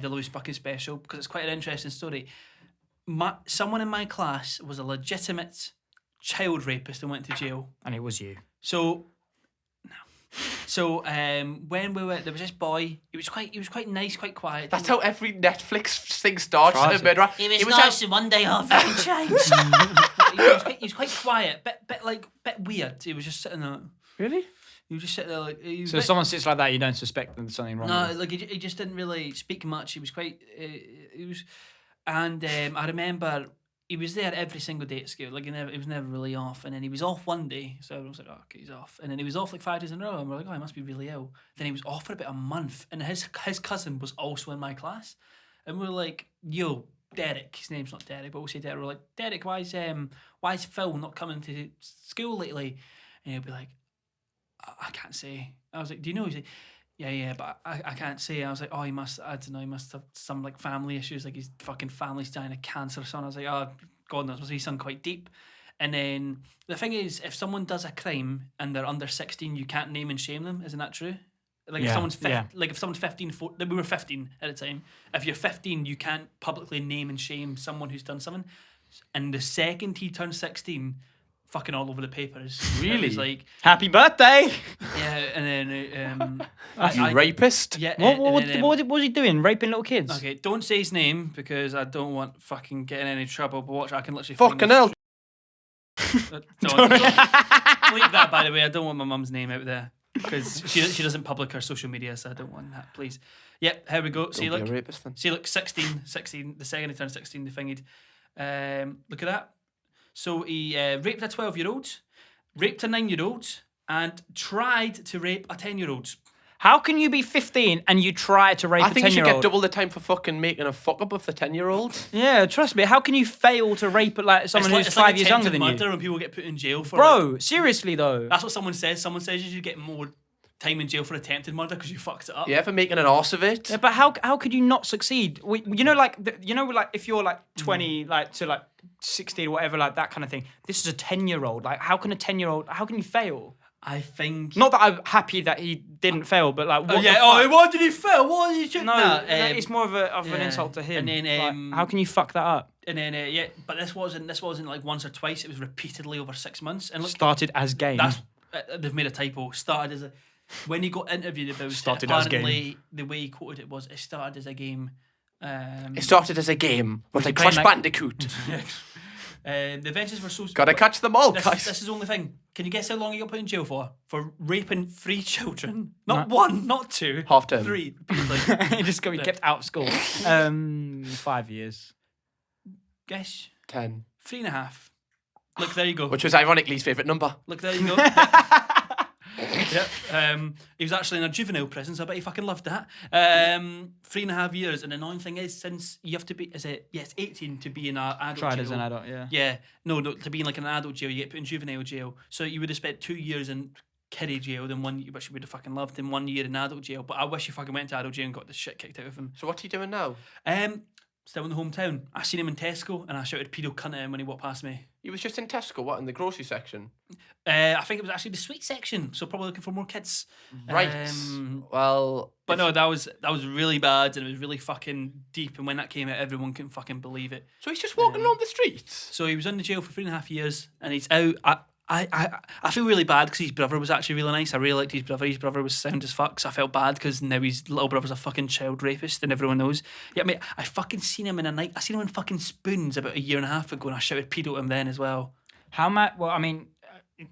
the Lewis Bucket special, because it's quite an interesting story. Someone in my class was a legitimate child rapist and went to jail. And it was you. So when we were, there was this boy. He was quite nice, quite quiet. that's how every Netflix thing starts. Tries A murderer. He was nice, and one day everything changed. He was quite quiet, bit weird. He was just sitting there. Really? He was just sitting there like. So if someone sits like that, you don't suspect there's something wrong No, with like he just didn't really speak much. He was quite. I remember he was there every single day at school. Like he was never really off. And then he was off one day, so everyone was like, "Oh, okay, he's off." And then he was off like 5 days in a row, and we're like, "Oh, he must be really ill." Then he was off for about a month, and his cousin was also in my class, and we were like, "Yo, Derek." His name's not Derek, but we'll say Derek. We're like, "Derek, why is Phil not coming to school lately?" And he'll be like, I can't say. I was like, "Do you know?" He's like, yeah, but I can't say. I was like, "Oh, he must have some like family issues, like his fucking family's dying of cancer or something." I was like, "Oh, God knows, must be something quite deep." And then the thing is, if someone does a crime and they're under 16, you can't name and shame them. Isn't that true? Like if someone's if someone's 15, we were 15 at the time. If you're 15, you can't publicly name and shame someone who's done something. And the second he turned 16, fucking all over the papers. Really? It was like, Happy birthday! yeah, and then You rapist? Yeah. What was he doing? Raping little kids? Okay, don't say his name because I don't want fucking get in any trouble. But watch, I can literally Fucking hell. Don't bleep that, by the way. I don't want my mum's name out there because she doesn't public her social media, so I don't want that. Please. Yep. Here we go. See, Don't be look. a rapist then. See, look. 16. The second he turned 16, they thingied. Look at that. So he raped a 12-year-old, raped a 9-year-old, and tried to rape a 10-year-old. How can you be 15 and you try to rape a 10-year-old? I think you should get double the time for fucking making a fuck up of the 10-year-old. Yeah, trust me. How can you fail to rape like someone who's 5 years younger than you? Murder and people get put in jail for. Bro, seriously though. That's what someone says. Someone says you should get more time in jail for attempted murder because you fucked it up. Yeah, for making an arse of it. Yeah, but how could you not succeed? Like if you're like 20, like to like 16 or whatever, like that kind of thing. This is a 10-year-old. Like, how can a 10-year-old? How can you fail? I think. Not that I'm happy that he didn't fail, but like, what why did he fail? What did he? No, it's more of an insult to him. And then, how can you fuck that up? And then, but this wasn't like once or twice. It was repeatedly over 6 months. And look, Started as game. That's they've made a typo. Started as a. When he got interviewed about Started it, as apparently the way he quoted it was, "It started as a game." It started as a game, but like playing Crash like- Bandicoot. The adventures were so... Gotta catch them all, This guys. is the only thing. Can you guess how long he got put in jail for? For raping 3 children. Not 1, not 2. Half term. 3. repeatedly. He just got kept out of school. 5 years. Guess. 10. 3.5. Look, there you go. Which was ironically his favourite number. Look, there you go. Yep. He was actually in a juvenile prison, so I bet he fucking loved that. 3.5 years, and the annoying thing is, since you have to be, it's 18 to be in an adult Tried jail. as an adult, yeah. Yeah, no, to be in like an adult jail, you get put in juvenile jail. So you would have spent 2 years in kiddie jail, then 1 year, which you would have fucking loved, and 1 year in adult jail. But I wish he fucking went to adult jail and got the shit kicked out of him. So what's he doing now? Still in the hometown. I seen him in Tesco, and I shouted pedo cunt at him when he walked past me. He was just in Tesco, what, in the grocery section? I think it was actually the sweet section, so probably looking for more kids. Right. Well... But no, that was really bad, and it was really fucking deep. And when that came out, everyone couldn't fucking believe it. So he's just walking along the streets? So he was in the jail for 3.5 years, and he's out. I feel really bad because his brother was actually really nice. I really liked his brother. His brother was sound as fuck, so I felt bad because now his little brother's a fucking child rapist, and everyone knows. Yeah, mate, I fucking seen him in a night. I seen him in fucking Spoons about 1.5 years ago, and I shouted pedo at him then as well. How much? Well, I mean, I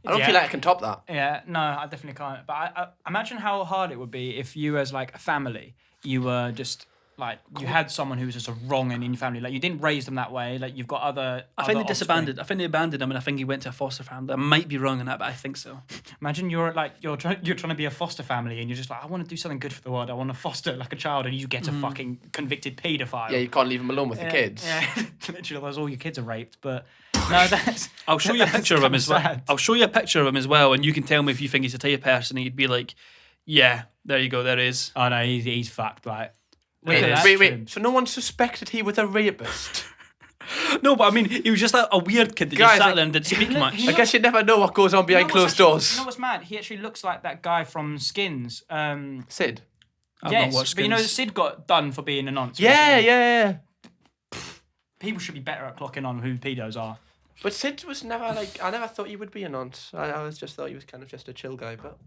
don't feel like I can top that. Yeah, no, I definitely can't. But I imagine how hard it would be if you, as like a family, you were just like you had someone who was just a wrong in your family. Like you didn't raise them that way. Like you've got other. I think they offspring. disbanded. I think they abandoned him, and I think he went to a foster family. I might be wrong on that, but I think so. Imagine you're trying to be a foster family, and you're just like, I want to do something good for the world. I want to foster like a child, and you get a fucking convicted paedophile. Yeah, you can't leave him alone with the kids. Yeah, literally, otherwise all your kids are raped. But no, that's. I'll show you a picture of him as well. sad. I'll show you a picture of him as well, and you can tell me if you think he's the type of person. He'd be like, yeah, there you go, there he is. Oh no, he's fucked. Like, look at that Wait. trim. So no one suspected he was a rapist? No, but I mean, he was just a weird kid that Guys, just sat like, there and didn't speak much. I guess you never know what goes on behind closed doors. You know what's mad? He actually looks like that guy from Skins. Sid? I've not Yes, watched but you know Skins. Sid got done for being a nonce. Yeah, recently. yeah. People should be better at clocking on who pedos are. But Sid was never like, I never thought he would be a nonce. I was just thought he was kind of just a chill guy, but...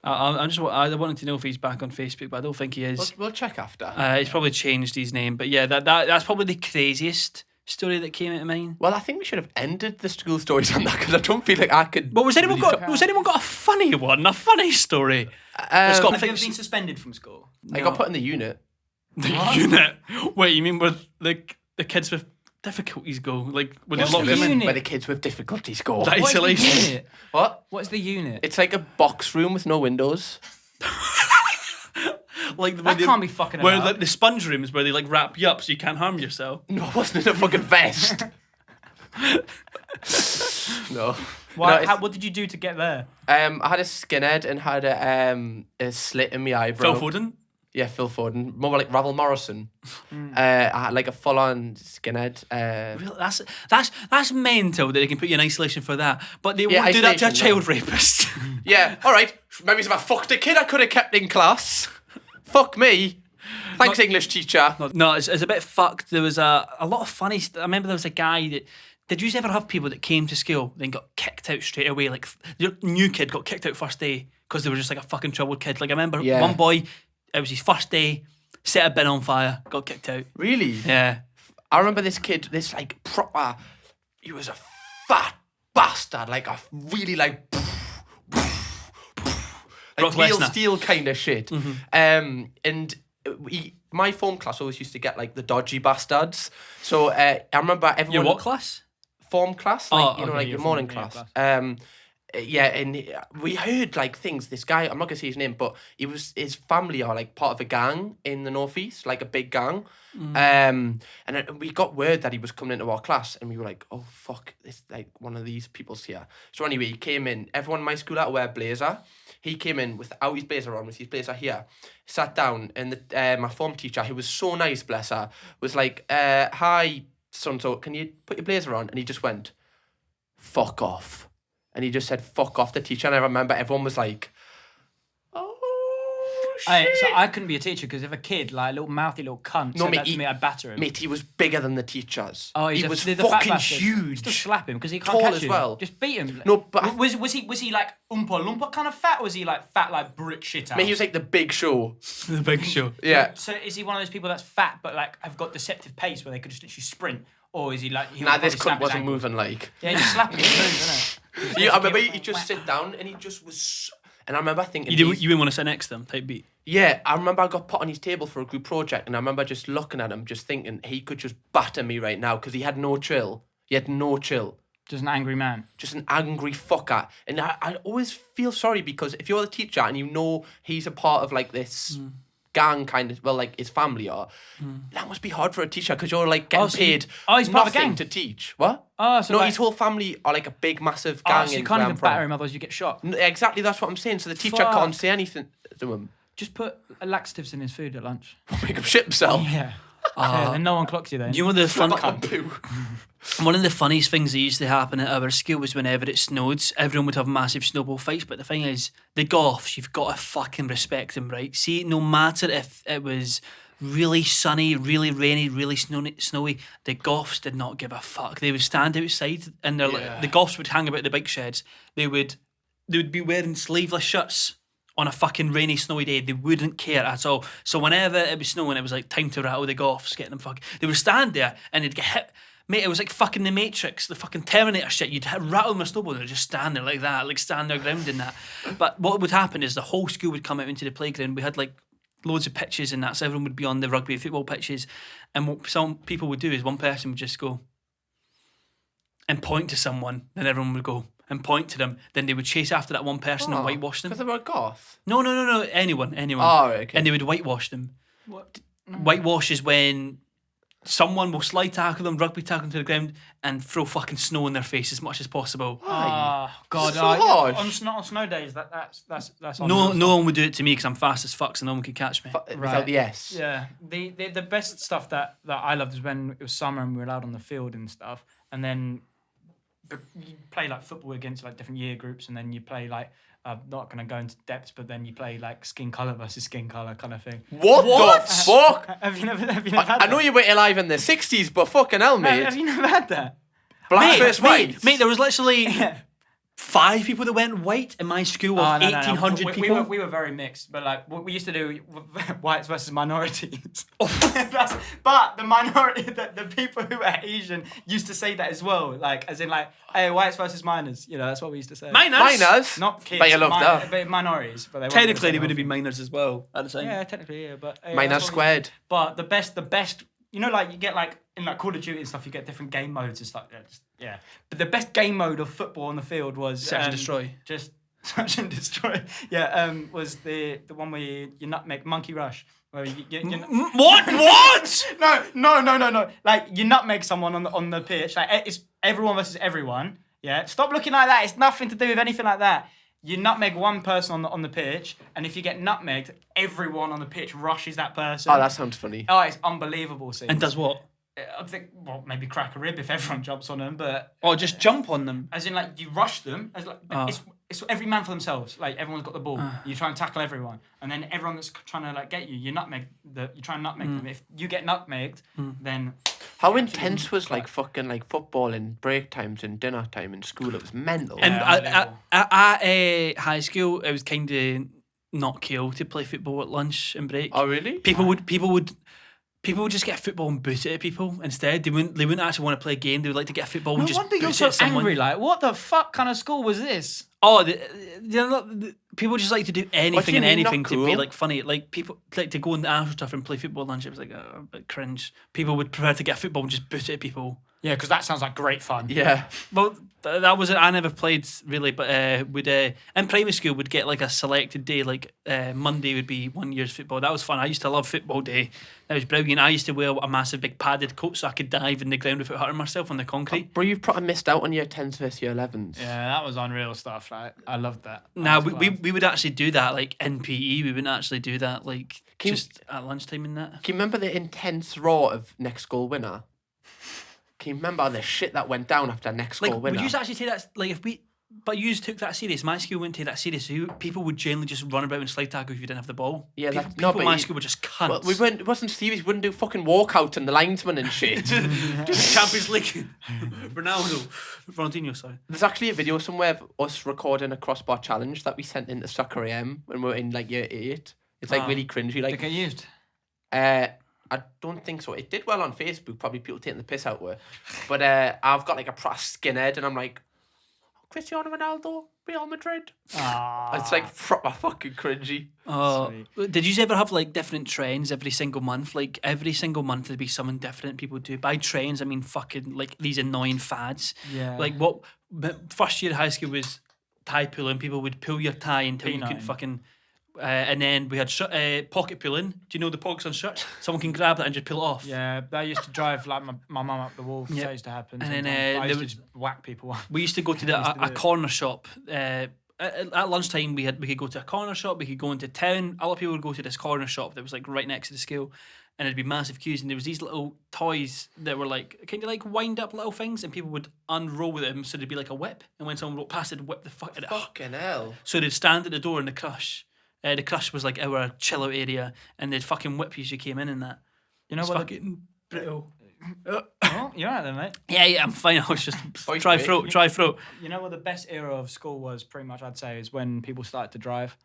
I wanted to know if he's back on Facebook, but I don't think he is. We'll check after. He's probably changed his name, but yeah, that's probably the craziest story that came out of mine. Well, I think we should have ended the school stories on that because I don't feel like I could... But was anyone really got a funny one, a funny story? It's got Have you ever things- been suspended from school? I got put in the unit. The unit. Wait, you mean where the kids with difficulties go? Like when they What's lock the them in? unit? Where the kids with difficulties go. That What is the isolation. unit? What? What's the unit? It's like a box room with no windows. Like That can't be fucking where about. like the sponge rooms where they like wrap you up so you can't harm yourself. No, it wasn't in a fucking vest. No. Why, No, it's- what did you do to get there? I had a skinhead and had a slit in my eyebrow. Phil Foden. Yeah, Phil Foden. More like Ravel Morrison. I had like a full-on skinhead. Really? That's mental that they can put you in isolation for that, but they Yeah, won't do that to a isolation, child rapist. Yeah, all right. Maybe if I fucked a kid I could have kept in class. Fuck me. Thanks, English teacher. No, it's a bit fucked. There was a lot of funny. I remember there was a guy that. Did you ever have people that came to school then got kicked out straight away? Like your new kid got kicked out first day because they were just like a fucking troubled kid. Like I remember Yeah. one boy, it was his first day, set a bin on fire, got kicked out. Really? Yeah. I remember this kid, this like proper, he was a fat bastard, like a really like Brock real Lesnar. steel kind of shit. And my form class always used to get like the dodgy bastards. So I remember everyone. Your what class? Form class, Oh, like okay, like your your morning form, yeah, class. Yeah, and we heard like things. This guy, I'm not gonna say his name, but his family are like part of a gang in the northeast, like a big gang. And we got word that he was coming into our class, and we were like, "Oh fuck, it's like one of these people's here." So anyway, he came in. Everyone in my school had to wear a blazer. He came in without his blazer on, with his blazer here, sat down, and my form teacher, who was so nice, bless her, was like, "Hi, so can you put your blazer on?" And he just went, "Fuck off." And he just said, "Fuck off," the teacher. And I remember everyone was like, "Oh, shit." So I couldn't be a teacher because if a kid, like a little mouthy little cunt, said that to me, I'd batter him. Mate, he was bigger than the teachers. Oh, he he's was the fat fucking bastard. huge. Just slap him because he can't Tall catch as you. well. Just beat him. No, but was he like Oompa Loompa kind of fat, or was he like fat like brick shit out? Mate, he was like the Big Show. The Big Show. Yeah. So is he one of those people that's fat but like have got deceptive pace where they could just literally sprint, Or is he like... He Nah, would this probably cunt snap his wasn't ankle. moving like. Yeah, he just slapped him, isn't it? I remember he'd just sit down and he just was... And I remember thinking... You wouldn't want to sit next to him, type beat. Yeah, I remember I got put on his table for a group project and I remember just looking at him, just thinking he could just batter me right now because he had no chill. He had no chill. Just an angry man. Just an angry fucker. And I always feel sorry because if you're the teacher and you know he's a part of like this gang kind of, well, like his family are, that must be hard for a teacher because you're like getting paid he's part of a nothing gang to teach. What? Oh, so No, like, his whole family are like a big, massive gang. so you in can't where even I'm from. batter him, otherwise you get shot. Exactly, that's what I'm saying. So the teacher Fuck. can't say anything to him. Just put laxatives in his food at lunch. Make him shit himself. Yeah. Yeah, then no one clocks you then. You know the fun, Like a poo. one of the funniest things that used to happen at our school was whenever it snowed, everyone would have massive snowball fights. But the thing is, the Goths, you've got to fucking respect them, right? See, no matter if it was really sunny, really rainy, really snowy, the Goths did not give a fuck. They would stand outside and the Goths would hang about the bike sheds. They would be wearing sleeveless shirts on a fucking rainy, snowy day. They wouldn't care at all. So whenever it was snowing, it was like time to rattle the Goths, get them fucking... They would stand there and they'd get hit. Mate, it was like fucking the Matrix, the fucking Terminator shit. You'd rattle them a snowball and they'd just stand there like that, like stand their ground in that. But what would happen is the whole school would come out into the playground. We had like loads of pitches and that, so everyone would be on the rugby and football pitches. And what some people would do is one person would just go and point to someone, then everyone would go and point to them. Then they would chase after that one person and whitewash them. Because they were a goth? No. Anyone. Oh, right, okay. And they would whitewash them. What? Whitewash is when someone will slide tackle them, rugby tackle them to the ground, and throw fucking snow in their face as much as possible. Oh, God. So harsh. On snow days, that's No one would do it to me because I'm fast as fuck, so no one could catch me. Without the S. Yeah. The best stuff that I loved was when it was summer and we were allowed on the field and stuff, and then you play like football against like different year groups, and then you play like not going to go into depths, but then you play like skin colour versus skin colour kind of thing. What the fuck? Have you never had that? I know you were alive in the 60s, but fucking hell, mate. Have you never had that? Black versus white. Mate, there was literally 5 people that went white in my school of 1,800 people. We were very mixed, but like what we used to do, whites versus minorities. But the minority, the people who were Asian used to say that as well, like as in like, hey, whites versus minors. You know, that's what we used to say. Minors? Not kids. But you love that. But minorities. But Technically, they would have been minors as well at the time. Yeah, technically, yeah. But Minors squared. But the best. You know, like you get like in like Call of Duty and stuff, you get different game modes and stuff. Yeah. But the best game mode of football on the field was Search and Destroy. Just Search and Destroy. Yeah. Was the one where you nutmeg Monkey Rush. Where What? No. Like you nutmeg someone on the pitch. Like it's everyone versus everyone. Yeah. Stop looking like that. It's nothing to do with anything like that. You nutmeg one person on the pitch, and if you get nutmegged, everyone on the pitch rushes that person. Oh, that sounds funny. Oh, it's unbelievable. Scene. And does what? I think, well, maybe crack a rib if everyone jumps on them, but... Or just jump on them. As in, like, you rush them. As like, it's every man for themselves. Like, everyone's got the ball. You try and tackle everyone. And then everyone that's trying to, like, get you, you try and nutmeg them. If you get nutmegged, then... How intense was, like, fucking, like, football in break times and dinner time in school? It was mental. And at high school, it was kind of not cool to play football at lunch and break. Oh, really? People would just get a football and boot it at people instead. They wouldn't actually want to play a game. They would like to get a football and just boot you're it so at someone. angry. Like, what the fuck kind of school was this? Oh, people just like to do anything and anything not to be cool? like funny. Like people like to go in the Astro stuff and play football at lunch. It was like a bit cringe. People would prefer to get a football and just boot it at people. Yeah, because that sounds like great fun. Yeah. Well, that was it. I never played really, but would in primary school would get like a selected day. Like Monday would be 1 year's football. That was fun. I used to love football day. That was brilliant. I used to wear a massive big padded coat so I could dive in the ground without hurting myself on the concrete. Bro, you've probably missed out on year 10s versus year 11s. Yeah, that was unreal stuff. Like, I loved that. Nah, we would actually do that like in PE. We wouldn't actually do that like just at lunchtime and that. Can you remember the intense roar of next goal winner? Can you remember the shit that went down after next goal winner? Would you actually take that like but you took that serious? My school wouldn't take that serious. So people would generally just run about and slide tackle if you didn't have the ball. Yeah, people at my school were just cunts. Well, it wasn't serious. We wouldn't do fucking walkout and the linesman and shit. Just Champions League. Ronaldinho, sorry. There's actually a video somewhere of us recording a crossbar challenge that we sent into Soccer AM when we were in like year 8. It's like really cringy. Like Did it get used? I don't think so. It did well on Facebook. Probably people taking the piss out of it. But I've got like a proper skinhead, and I'm like, Cristiano Ronaldo, Real Madrid. It's like proper fucking cringy. Oh, did you ever have like different trends every single month? Like every single month there'd be something different people do. By trends, I mean fucking like these annoying fads. Yeah. Like what? First year of high school was tie pulling. People would pull your tie until you couldn't P9. fucking. And then we had pocket pulling. Do you know the pockets on shirts? Someone can grab that and just pull it off. Yeah, that used to drive like my mum up the wall. Yeah. That used to happen. And then, sometimes. I there used to was- just whack people. We used to go to a corner shop. At lunchtime, we could go to a corner shop. We could go into town. Other people would go to this corner shop that was like right next to the school, and there'd be massive queues. And there was these little toys that were like kind of like wind up little things, and people would unroll them so there'd be like a whip. And when someone walked past, it'd whip the fuck out of it. Fucking hell. So they'd stand at the door in the crush. The crush was like our chill out area, and they'd fucking whip you as you came in and that. You know It's what? fucking brutal. Oh, you're right then, mate. Yeah, I'm fine. I was just Oh, try great. throat. You know what the best era of school was, pretty much, I'd say, is when people started to drive.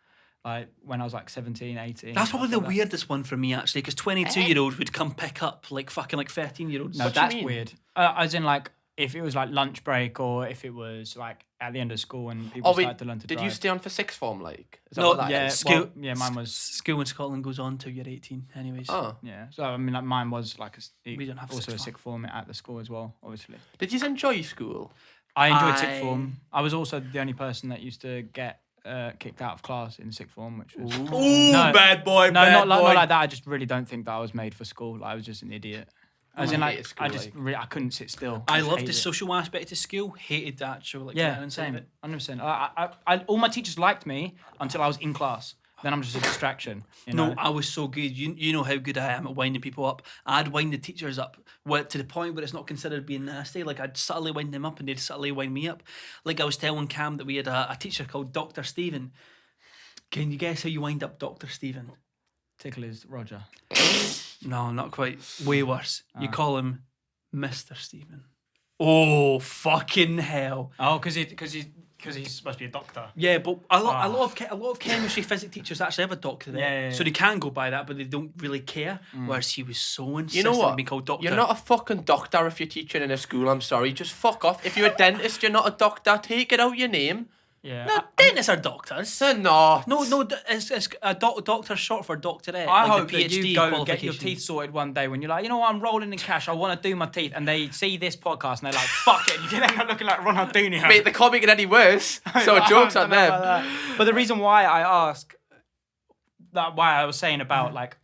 Like, when I was like 17, 18. That's probably the stuff like that. weirdest one for me, actually, because 22-year-olds would come pick up like fucking like 13-year-olds. No, What do you that's mean? weird. As in, like, if it was like lunch break or if it was like at the end of school and people Oh, wait, started to learn to did drive. you stay on for sixth form, like? Is that No, what that Yeah, is? School- well, yeah, mine was. School in Scotland goes on till you're 18, anyways. Oh. Yeah, so I mean, like mine was like We don't have also sixth a sixth form at the school as well, obviously. Did you enjoy school? I enjoyed I- sixth form. I was also the only person that used to get kicked out of class in sixth form, which was Ooh, No. bad boy, no, bad not like, boy. not like that. I just really don't think that I was made for school. Like, I was just an idiot. As in, I like, hated school, I just like. I couldn't sit still. I just loved hated the it. social aspect of school. Hated the actual like Yeah, learning inside of same, it. 100%. I all my teachers liked me until I was in class. Then I'm just a distraction. You know? No, I was so good. You know how good I am at winding people up. I'd wind the teachers up to the point where it's not considered being nasty. Like I'd subtly wind them up and they'd subtly wind me up. Like I was telling Cam that we had a teacher called Dr. Stephen. Can you guess how you wind up Dr. Stephen? Tickle is Roger. No, not quite. Way worse. You call him Mr. Stephen. Oh, fucking hell. Oh, because he's supposed to be a doctor. Yeah, but a lot of chemistry, physics teachers actually have a doctor there, Yeah, yeah, so yeah. they can go by that, but they don't really care. Whereas he was so insistent You know on what? being called doctor. You're not a fucking doctor if you're teaching in a school. I'm sorry. Just fuck off. If you're a dentist, you're not a doctor. Take it out your name. Yeah. No, dentists are doctors. They're not. No, it's a doctor short for doctorate. I like hope the that you PhD go get your qualification. teeth sorted one day when you're like, you know what, I'm rolling in cash. I want to do my teeth, and they see this podcast and they're like, fuck it. You can end up looking like Ronaldinho. Mate, they can't make it any worse. So jokes on them. But the reason why I ask that, why I was saying about like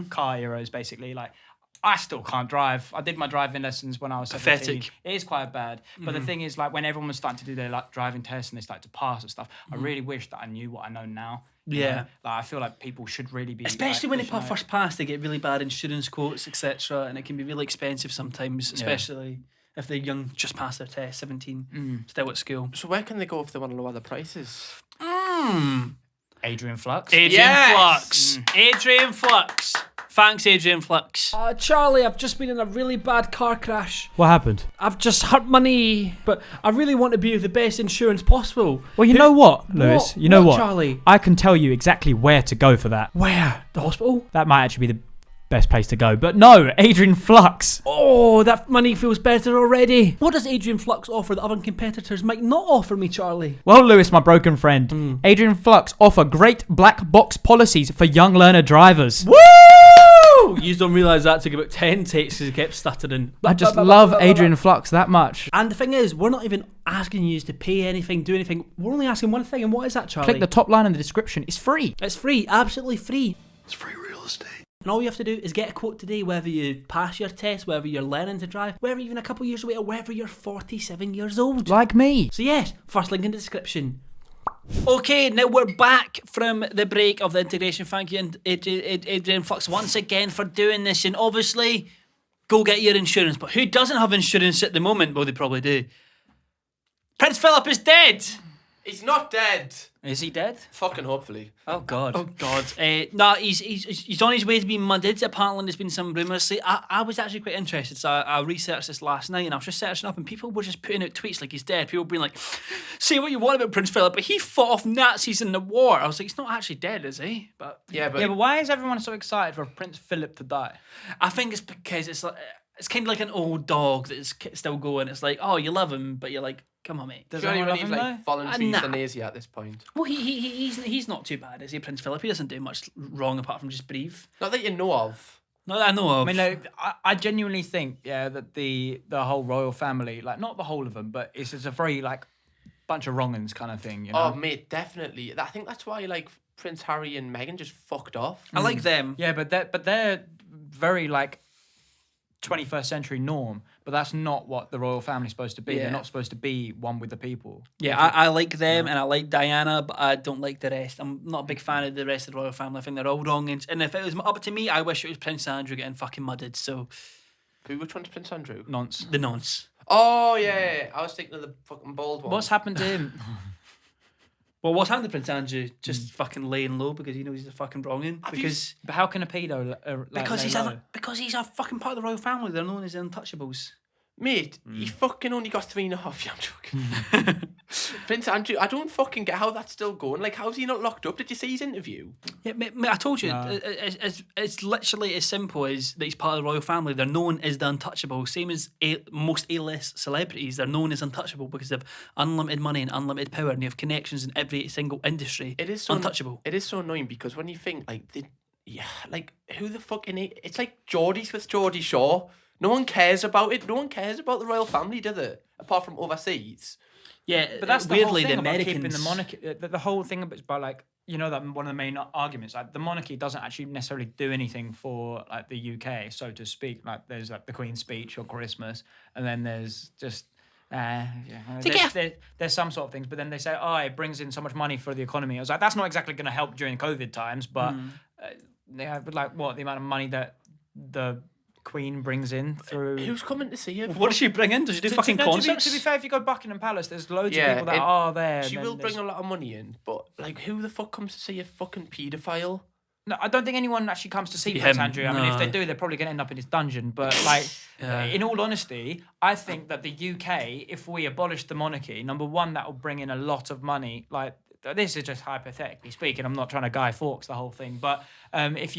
car eras, basically, like I still can't drive. I did my driving lessons when I was 17. Pathetic. It is quite bad. But the thing is, like, when everyone was starting to do their like driving tests and they started to pass and stuff, I really wish that I knew what I know now. you Yeah. know? Like, I feel like people should really be, Especially like, when they pushing it. first pass, they get really bad insurance quotes, etc., and it can be really expensive sometimes, especially if they're young, just past their test, 17, still at school. So where can they go if they want to lower the prices? Adrian Flux. Adrian Yes! Flux. Adrian Flux. Thanks, Adrian Flux. Charlie, I've just been in a really bad car crash. What happened? I've just hurt my knee, but I really want to be with the best insurance possible. Well, you know what, Lewis? You know what? Charlie? I can tell you exactly where to go for that. Where? The hospital? That might actually be the best place to go. But no, Adrian Flux. Oh, that money feels better already. What does Adrian Flux offer that other competitors might not offer me, Charlie? Well, Lewis, my broken friend, Adrian Flux offer great black box policies for young learner drivers. Woo! You don't realise that took about 10 takes because he kept stuttering. I just love Adrian Flux that much. And the thing is, we're not even asking you to pay anything, do anything. We're only asking one thing, and what is that, Charlie? Click the top line in the description. It's free. It's free, absolutely free. It's free real estate. And all you have to do is get a quote today, whether you pass your test, whether you're learning to drive, whether even a couple years away, or whether you're 47 years old. Like me. So yes, first link in the description. Okay, now we're back from the break of the integration. Thank you, Adrian Flux, once again for doing this. And obviously, go get your insurance. But who doesn't have insurance at the moment? Well, they probably do. Prince Philip is dead. He's not dead. Is he dead? Fucking hopefully. Oh God. Oh God! No, he's on his way to being mudded. Apparently, there's been some rumours. See, I was actually quite interested, so I researched this last night, and I was just searching up, and people were just putting out tweets like he's dead. People being like, "Say what you want about Prince Philip, but he fought off Nazis in the war." I was like, "He's not actually dead, is he?" But Yeah, but, Yeah, but why is everyone so excited for Prince Philip to die? I think it's because it's like it's kind of like an old dog that's still going. It's like, oh, you love him, but you're like, come on, mate. Does you don't even anyone need love him, like voluntary Nah. euthanasia at this point. Well, he's not too bad, is he, Prince Philip? He doesn't do much wrong apart from just breathe. Not that you know of. Not that I know of. I mean, like, I genuinely think, that the whole royal family, like not the whole of them, but it's just a very like bunch of wrong-uns kind of thing. You know? Oh, mate, definitely. I think that's why like Prince Harry and Meghan just fucked off. I like them. Yeah, but they're very like 21st century norm, but that's not what the royal family's supposed to be. Yeah. They're not supposed to be one with the people. Yeah, I like them and I like Diana, but I don't like the rest. I'm not a big fan of the rest of the royal family. I think they're all wrong. And if it was up to me, I wish it was Prince Andrew getting fucking mudded. So, Which one's Prince Andrew? Nonce. the nonce. Oh, yeah. I was thinking of the fucking bald one. What's happened to him? Well, what's happened to Prince Andrew? Just fucking laying low because he knows he's a fucking wronging. Have Because But how can a pedo because he's a fucking part of the royal family. They're known as the Untouchables. Mate, he fucking only got 3.5. Yeah, I'm joking. Prince Andrew, I don't fucking get how that's still going. Like, how's he not locked up? Did you see his interview? Yeah, mate, I told you, No. it's literally as simple as that he's part of the royal family. They're known as the Untouchable. Same as most A-list celebrities, they're known as untouchable because they have unlimited money and unlimited power and they have connections in every single industry. It is so untouchable. It is so annoying because when you think, like, like, who the fuck in it? It's like Geordie's with Geordie Shaw. No one cares about it. No one cares about the royal family, do they? Apart from overseas. Yeah, But that's the weirdly whole thing the about Americans. keeping the monarchy. The whole thing about like that one of the main arguments, like the monarchy doesn't actually necessarily do anything for like the UK, so to speak. Like there's like the Queen's speech or Christmas, and then there's just. There's some sort of things, but then they say, oh, it brings in so much money for the economy. I was like, that's not exactly going to help during COVID times, but but like what the amount of money that the Queen brings in through. Who's coming to see you? What does she bring in? Does she do fucking to be concerts? fair, if you go Buckingham Palace, there's loads Yeah, of people that are there. She and will then bring there's- a lot of money in, but like, who the fuck comes to see a fucking paedophile? No, I don't think anyone actually comes to see Yeah, Prince Andrew. I mean, if no. they do, they're probably going to end up in his dungeon. But like, Yeah. in all honesty, I think that the UK, if we abolish the monarchy, number one, that will bring in a lot of money. Like, this is just hypothetically speaking. I'm not trying to Guy Fawkes the whole thing, but if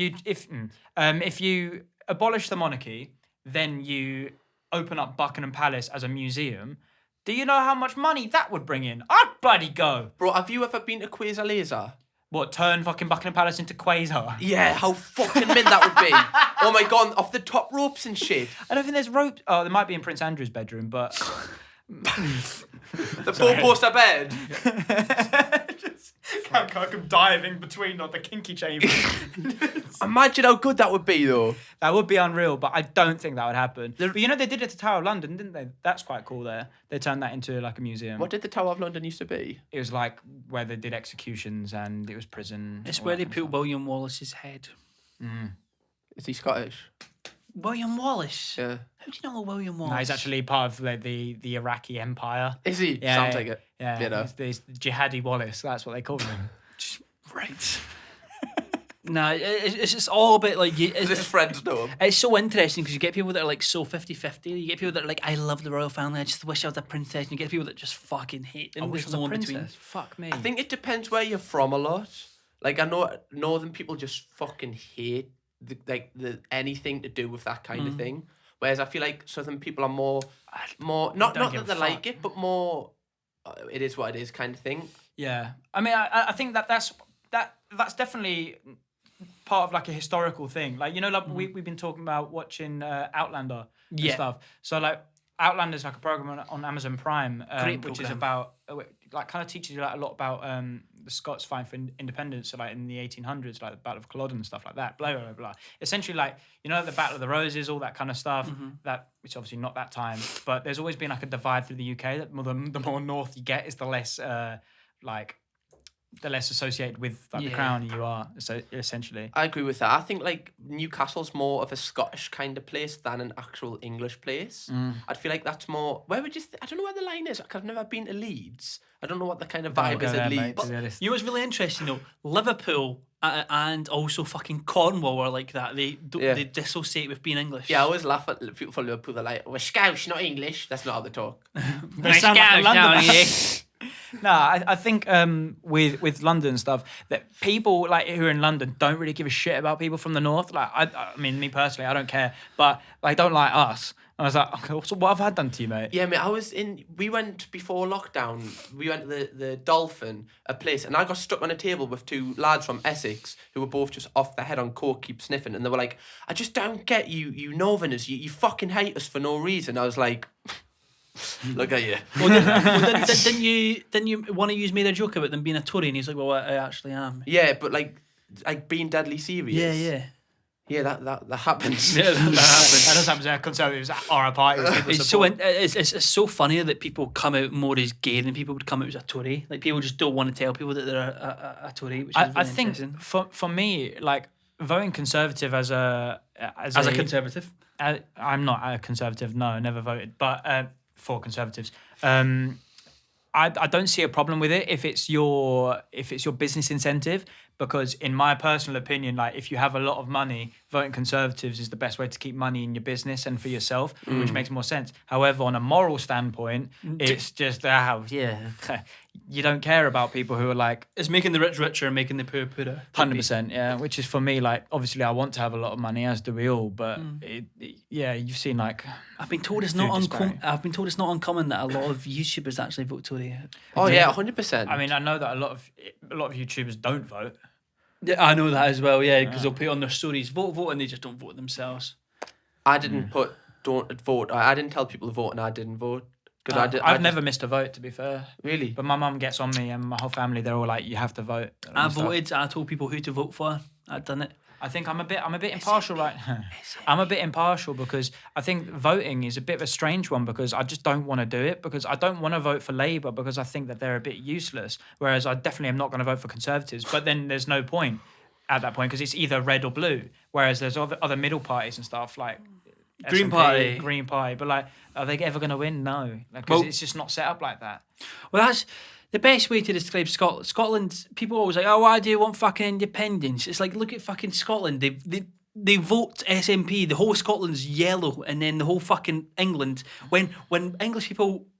you abolish the monarchy, then you open up Buckingham Palace as a museum. Do you know how much money that would bring in? I'd bloody go. Bro, have you ever been to Quasar Laser? What, turn fucking Buckingham Palace into Quasar? Yeah, how fucking mint that would be. Oh my god, off the top ropes and shit. I don't think there's rope. Oh, there might be in Prince Andrew's bedroom, but The four-poster bed. Can't diving between the kinky chambers. Imagine how good that would be, though. That would be unreal, but I don't think that would happen. But they did it to Tower of London, didn't they? That's quite cool there. They turned that into like a museum. What did the Tower of London used to be? It was like where they did executions and it was prison. It's all where that they kind of put William Wallace's head. Is he Scottish? William Wallace? Yeah. How do you know William Wallace? stuff. No, he's actually part of the Iraqi Empire. Is he? Yeah, Sounds like it. Yeah, You know. he's Jihadi Wallace. That's what they call him. Right. Nah, it's just all about like His friends know him. it's so interesting because you get people that are like so 50-50. You get people that are like, I love the royal family, I just wish I was a princess. And you get people that just fucking hate them. I wish I There's no was a in between. princess. Fuck me. I think it depends where you're from a lot. Like, I know northern people just fucking hate the anything to do with that kind of thing. Whereas I feel like southern people are more not Don't that give they a like fuck. it, but more it is what it is kind of thing. Yeah, I mean, I think that's definitely part of like a historical thing. Like like we've been talking about watching Outlander and Yeah. stuff. So like Outlander is like a program on Amazon Prime, Great which is programme. about like kind of teaches you like a lot about the Scots fighting for independence. So like in the 1800s, like the Battle of Culloden and stuff like that. Blah blah blah. Blah. Essentially, like the Battle of the Roses, all that kind of stuff. That which obviously not that time, but there's always been like a divide through the UK. That the more north you get, is the less like the less associated with like the crown you are. So essentially, I agree with that. I think like Newcastle's more of a Scottish kind of place than an actual English place. I'd feel like that's more. Where would you? I don't know where the line is. I've never been to Leeds. I don't know what the kind of vibe is at Leeds. You know what's really interesting though? Liverpool and also fucking Cornwall are like that. They dissociate with being English. Yeah, I always laugh at people from Liverpool. They're like, "We're Scouse, not English." That's not how they talk. They sound like London. No, I think with London stuff that people like who are in London don't really give a shit about people from the north. Like I mean, me personally, I don't care, but they don't like us. And I was like, okay, so what have I done to you, mate? Yeah, mate, we went before lockdown, we went to the Dolphin, a place, and I got stuck on a table with two lads from Essex who were both just off their head on coke, keep sniffing, and they were like, I just don't get you Northerners, you fucking hate us for no reason. I was like, look at you. Didn't you one of you made a joke about them being a Tory, and he's like, well, I actually am. Yeah, but like being deadly serious. Yeah. Yeah, that happens. Yeah, that happens. That does happen. Conservatives are a party. It's so funny that people come out more as gay than people would come out as a Tory. Like people just don't want to tell people that they're a Tory. Which is really I think interesting. for me, like voting Conservative as a Conservative, I'm not a Conservative. No, never voted, but for Conservatives. I don't see a problem with it if it's your business incentive, because in my personal opinion, like if you have a lot of money, voting Conservatives is the best way to keep money in your business and for yourself, which makes more sense. However, on a moral standpoint, it's just you don't care about people who are like, it's making the rich richer and making the poor poorer. 100%, yeah. Which is for me, like obviously I want to have a lot of money, as do we all, but you've seen like I've been told it's not uncommon. I've been told it's not uncommon that a lot of YouTubers actually vote Tory. Oh yeah, 100%. I mean, I know that a lot of YouTubers don't vote. Yeah, I know that as well. Yeah, because they'll put on their stories, vote, and they just don't vote themselves. I didn't don't vote. I didn't tell people to vote, and I didn't vote. I've never missed a vote, to be fair. Really? But my mum gets on me, and my whole family, they're all like, you have to vote. I voted. I told people who to vote for. I'd done it. I think I'm a bit impartial, right? I'm a bit impartial because I think voting is a bit of a strange one, because I just don't want to do it, because I don't want to vote for Labour because I think that they're a bit useless, whereas I definitely am not going to vote for Conservatives. But then there's no point at that point, because it's either red or blue, whereas there's other middle parties and stuff like Green Party, but like, are they ever going to win? No, because it's just not set up like that. Well, that's the best way to describe Scotland. Scotland, people always like, oh, why do you want fucking independence? It's like, look at fucking Scotland. They vote SNP. The whole Scotland's yellow, and then the whole fucking England. When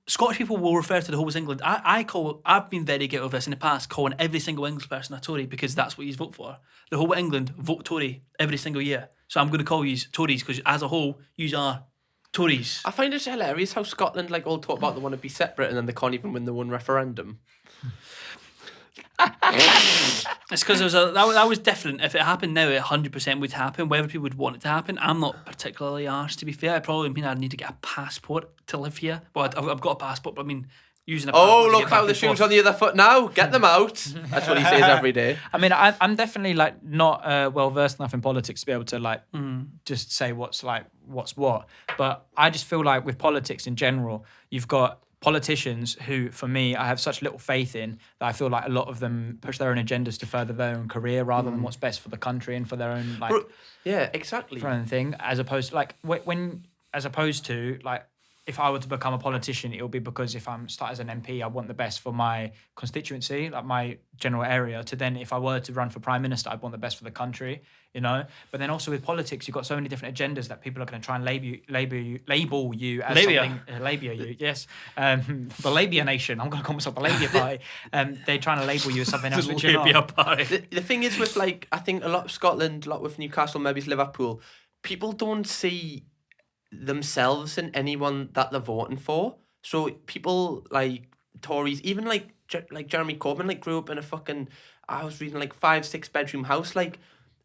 Scottish people will refer to the whole as England. I've been very guilty of this in the past, calling every single English person a Tory, because that's what you vote for. The whole of England vote Tory every single year. So I'm going to call you Tories, because as a whole, you are Tories. I find it hilarious how Scotland like all talk about they want to be separate, and then they can't even win the one referendum. It's because that was different. If it happened now, it 100% would happen. Whether people would want it to happen, I'm not particularly arsed, to be fair. It probably mean I'd need to get a passport to live here. Well, I've got a passport, but I mean, using a passport. Oh, look how the shoe's on the other foot now. Get them out. That's what he says every day. I mean, I'm definitely like not well versed enough in politics to be able to like just say what's what. But I just feel like with politics in general, you've got politicians who, for me, I have such little faith in, that I feel like a lot of them push their own agendas to further their own career rather than what's best for the country and for their own like. Yeah, exactly. For own thing, as opposed to like if I were to become a politician, it'll be because if I'm start as an MP, I want the best for my constituency, like my general area. To then, if I were to run for Prime Minister, I'd want the best for the country, you know. But then also with politics, you've got so many different agendas that people are going to try and label you as something. Labia you, yes. The Labia Nation. I'm going to call myself the Labia Party. They're trying to label you as something else, which you're not. The thing is with like, I think a lot of Scotland, a lot with Newcastle, maybe it's Liverpool, people don't see themselves in anyone that they're voting for. So people like Tories, even like Jeremy Corbyn, like grew up in a fucking, I was reading like 5-6 bedroom house. Like,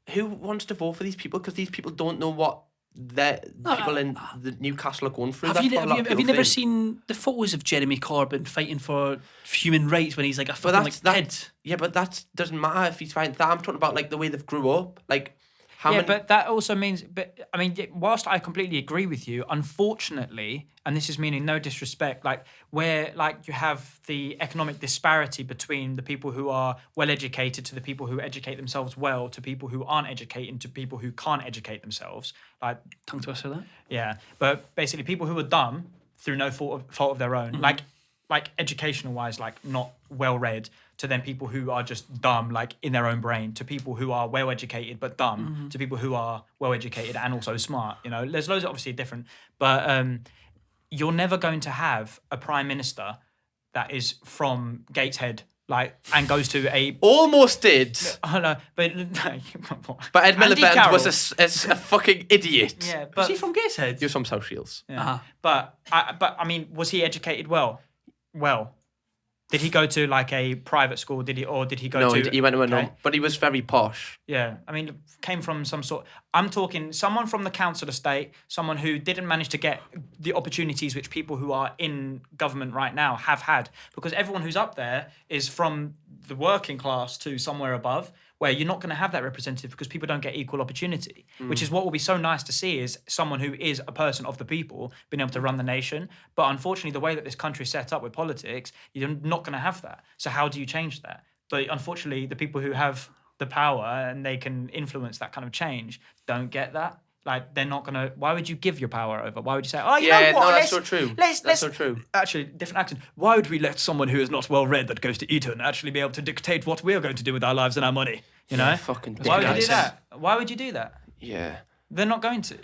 who wants to vote for these people? Because these people don't know what people in the Newcastle are going through. Have you never seen the photos of Jeremy Corbyn fighting for human rights when he's like a fucking kid? Yeah, but that doesn't matter if he's fighting that. I'm talking about like the way they've grew up. Like, But that also means, I mean, whilst I completely agree with you, unfortunately, and this is meaning no disrespect, like where like you have the economic disparity between the people who are well educated to the people who educate themselves well to people who aren't educated to people who can't educate themselves. Like Tongue twister that. yeah, but basically people who are dumb through no fault of their own, like educational wise, like not well read, to then people who are just dumb, like in their own brain, to people who are well educated but dumb, to people who are well educated and also smart. You know, there's loads of obviously different, but you're never going to have a prime minister that is from Gateshead, like, and goes to a. Almost did. I don't know, but But Ed Andy Miliband Carroll. was a fucking idiot. Yeah, Is but he from Gateshead? He was from South Shields. yeah. But I mean, was he educated well? Well, did he go to like a private school? Did he go No, to? he went to a okay. norm, but he was very posh. Yeah, I mean, came from some sort. I'm talking someone from the council estate, someone who didn't manage to get the opportunities which people who are in government right now have had, because everyone who's up there is from the working class to somewhere above, where you're not going to have that representative because people don't get equal opportunity, which is what will be so nice to see is someone who is a person of the people being able to run the nation. But unfortunately, the way that this country is set up with politics, you're not going to have that. So how do you change that? But unfortunately, the people who have the power and they can influence that kind of change don't get that. Like, they're not going to... Why would you give your power over? Why would you say, oh, you know what? No, that's so true. That's so true. Actually, different accent. Why would we let someone who is not well read that goes to Eton actually be able to dictate what we are going to do with our lives and our money? You know? Fucking Why would you do dickheads. that? Why would you do that? Yeah. They're not going to.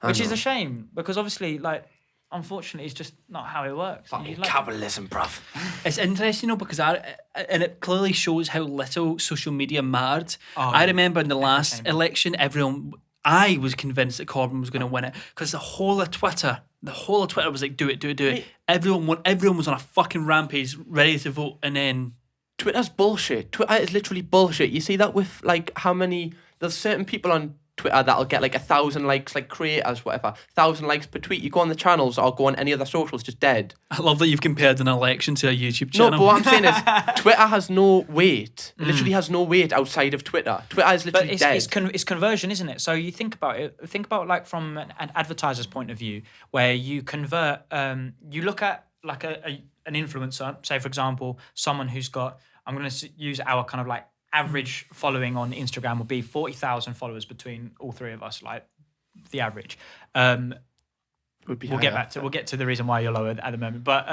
Which is a shame, because obviously, like, unfortunately, it's just not how it works. Fucking You'd like- capitalism, bruv. It's interesting, though, because and it clearly shows how little social media mattered. Oh, I remember in the last shame. election, I was convinced that Corbyn was going to win it because the whole of Twitter was like, do it. Everyone was on a fucking rampage, ready to vote, and then Twitter's bullshit. Twitter is literally bullshit. You see that with like how many... There's certain people on Twitter that'll get like 1,000 likes, like creators, whatever. 1,000 likes per tweet. You go on the channels or go on any other socials, just dead. I love that you've compared an election to a YouTube No, channel. but what I'm saying is Twitter has no weight. It literally has no weight outside of Twitter. Twitter is But literally dead. it's conversion, isn't it? So you think about it. Think about like from an advertiser's point of view, where you convert. You look at like an influencer, say for example, someone who's got. I'm going to use our kind of like average following on Instagram will be 40,000 followers between all three of us, like the average. Would be We'll get to the reason why you're lower at the moment, but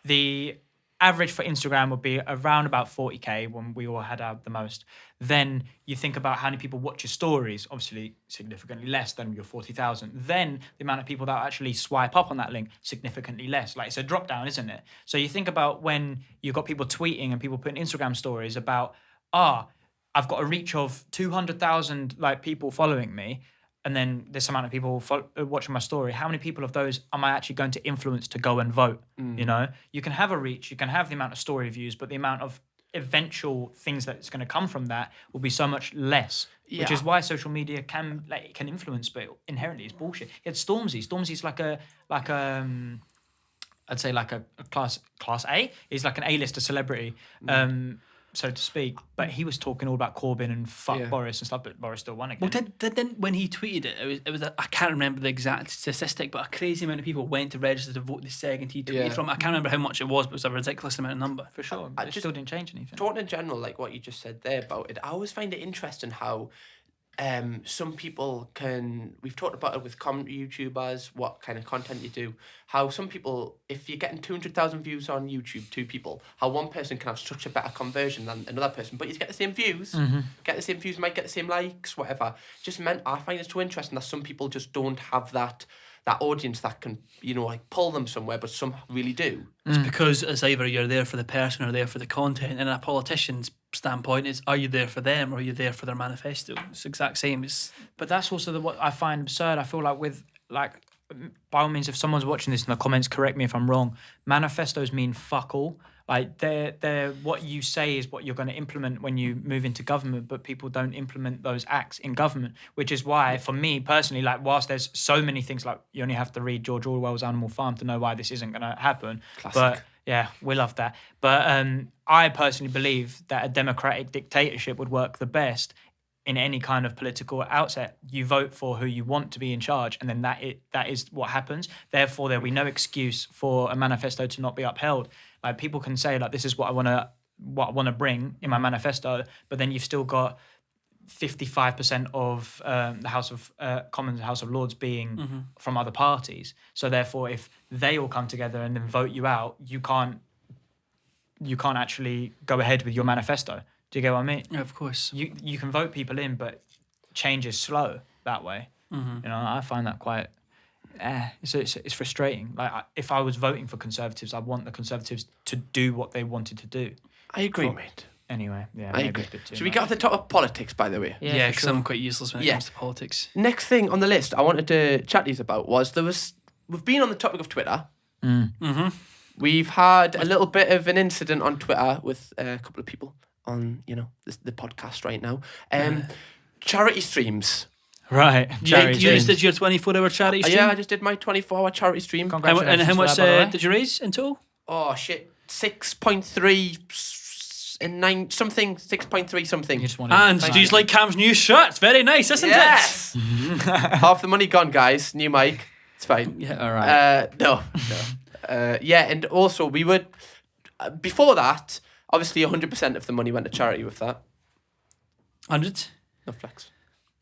the average for Instagram would be around about 40k when we all had the most. Then you think about how many people watch your stories, obviously significantly less than your 40,000. Then the amount of people that actually swipe up on that link, significantly less. Like, it's a drop down, isn't it? So you think about when you've got people tweeting and people putting Instagram stories about, I've got a reach of 200,000 like people following me, and then this amount of people watching my story. How many people of those am I actually going to influence to go and vote? You know, you can have a reach, you can have the amount of story views, but the amount of eventual things that's going to come from that will be so much less. Which is why social media can influence, but inherently it's bullshit. It's Stormzy. Stormzy's like I'd say like a class A. He's like an A-lister celebrity. So to speak, but he was talking all about Corbyn and fuck Boris and stuff, but Boris still won again. Well, didn't when he tweeted it was I can't remember the exact statistic, but a crazy amount of people went to register to vote the second he tweeted from. I can't remember how much it was, but it was a ridiculous amount of number. For sure, but it still didn't change anything. Talking in general, like what you just said there about it, I always find it interesting how some people can... We've talked about it with YouTubers, what kind of content you do, how some people, if you're getting 200,000 views on YouTube, 2 people, how one person can have such a better conversion than another person, but you get the same views, might get the same likes, whatever. Just meant, I find it so interesting that some people just don't have that audience that can, you know, like pull them somewhere, but some really do. It's because it's either you're there for the person or there for the content, and a politician's standpoint is, are you there for them or are you there for their manifesto? It's the exact same. But that's also what I find absurd. I feel like with, like, by all means, if someone's watching this in the comments, correct me if I'm wrong, manifestos mean fuck all. Like, they're what you say is what you're going to implement when you move into government, but people don't implement those acts in government, which is why, for me personally, like, whilst there's so many things, like, you only have to read George Orwell's Animal Farm to know why this isn't going to happen. Classic. But yeah, we love that. But I personally believe that a democratic dictatorship would work the best in any kind of political outset, you vote for who you want to be in charge, and then that is what happens. Therefore, there'll be no excuse for a manifesto to not be upheld. Like, people can say, like, this is what I want to bring in my manifesto, but then you've still got 55% of the House of Commons, House of Lords being from other parties. So therefore, if they all come together and then vote you out, you can't actually go ahead with your manifesto. Do you get what I mean? Yeah, of course. You can vote people in, but change is slow that way. You know, I find that quite. It's frustrating. Like, if I was voting for Conservatives, I want the Conservatives to do what they wanted to do. I agree, mate. Anyway, yeah. I agree. Should we get off the top of politics, by the way? Yeah, because I'm quite useless when it comes to politics. Next thing on the list I wanted to chat to you about was we've been on the topic of Twitter. We've had a little bit of an incident on Twitter with a couple of people on, the podcast right now. Charity streams. Right. You just did your 24-hour charity stream? Yeah, I just did my 24-hour charity stream. Congratulations. And how much for that, by the way. did you raise in total? Oh, shit. 6.3 and 9 something, 6.3 something. You just wanted And do you like Cam's new shirt? It's very nice, isn't Yes! Half the money gone, guys. New mic. It's fine. it? Yeah, all right. No. Yeah, and also we would... before that, obviously 100% of the money went to charity with that. 100? No flex.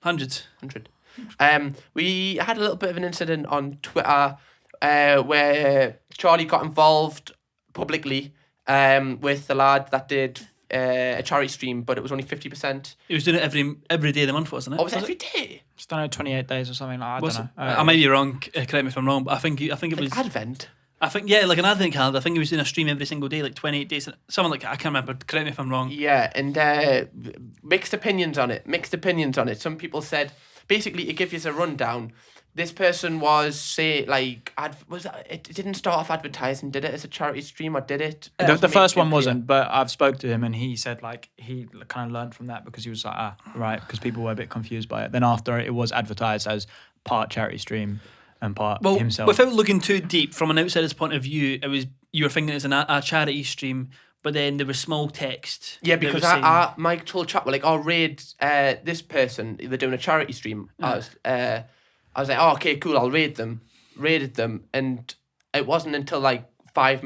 100. 100. We had a little bit of an incident on Twitter where Charlie got involved publicly with the lad that did a charity stream, but it was only 50%. He was doing it every day of the month, wasn't it? Oh, was it every day? Just done it 28 days or something like that. I don't know. I might be wrong. Correct me if I'm wrong, but I think it was. Like Advent? I think like an advent calendar. I think he was doing a stream every single day, like 28 days, something like that. I can't remember. Correct me if I'm wrong. Yeah, and mixed opinions on it. Some people said, basically, to give you a rundown, this person was it didn't start off advertising, did it, as a charity stream, or did it? The first one wasn't, but I've spoke to him and he said like he kind of learned from that because he was like, right, because people were a bit confused by it. Then after it was advertised as part charity stream and part himself. Without looking too deep, from an outsider's point of view, you were thinking it's a charity stream, but then there was small text. Yeah, because my told chat were like, raid this person, they're doing a charity stream. I was like, okay, cool, I'll raid them. Raided them, and it wasn't until like 4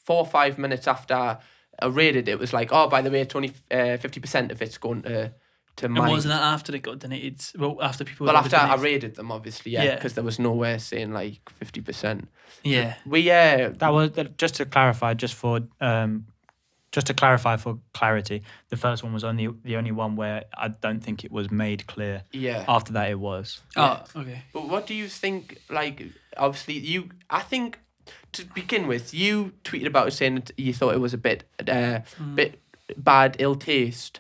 or 5 minutes after I raided it was like, by the way, it's only 50% of it's going to mine. And wasn't that after it got donated? Well, after people. Well, after I raided them, obviously, because there was nowhere saying like 50%. Yeah. That was just to clarify, for clarity, the first one was the only one where I don't think it was made clear. Yeah. After that, it was. Oh, okay. But what do you think? Like, obviously, I think to begin with, you tweeted about it saying that you thought it was a bit bad, ill taste.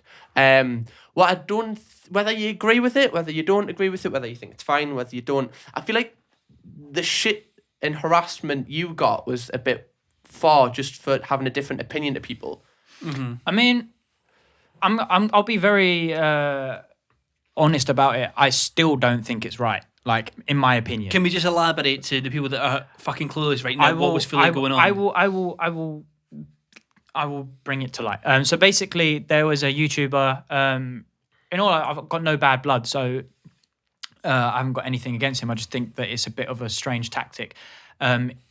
What I don't, whether you agree with it, whether you don't agree with it, whether you think it's fine, whether you don't. I feel like the shit and harassment you got was a bit far just for having a different opinion to people. Mm-hmm. I mean, I'll be very honest about it. I still don't think it's right. Like, in my opinion. Can we just elaborate to the people that are fucking clueless right now what was fully going on? I will bring it to light. So basically, there was a YouTuber. I've got no bad blood, so I haven't got anything against him. I just think that it's a bit of a strange tactic.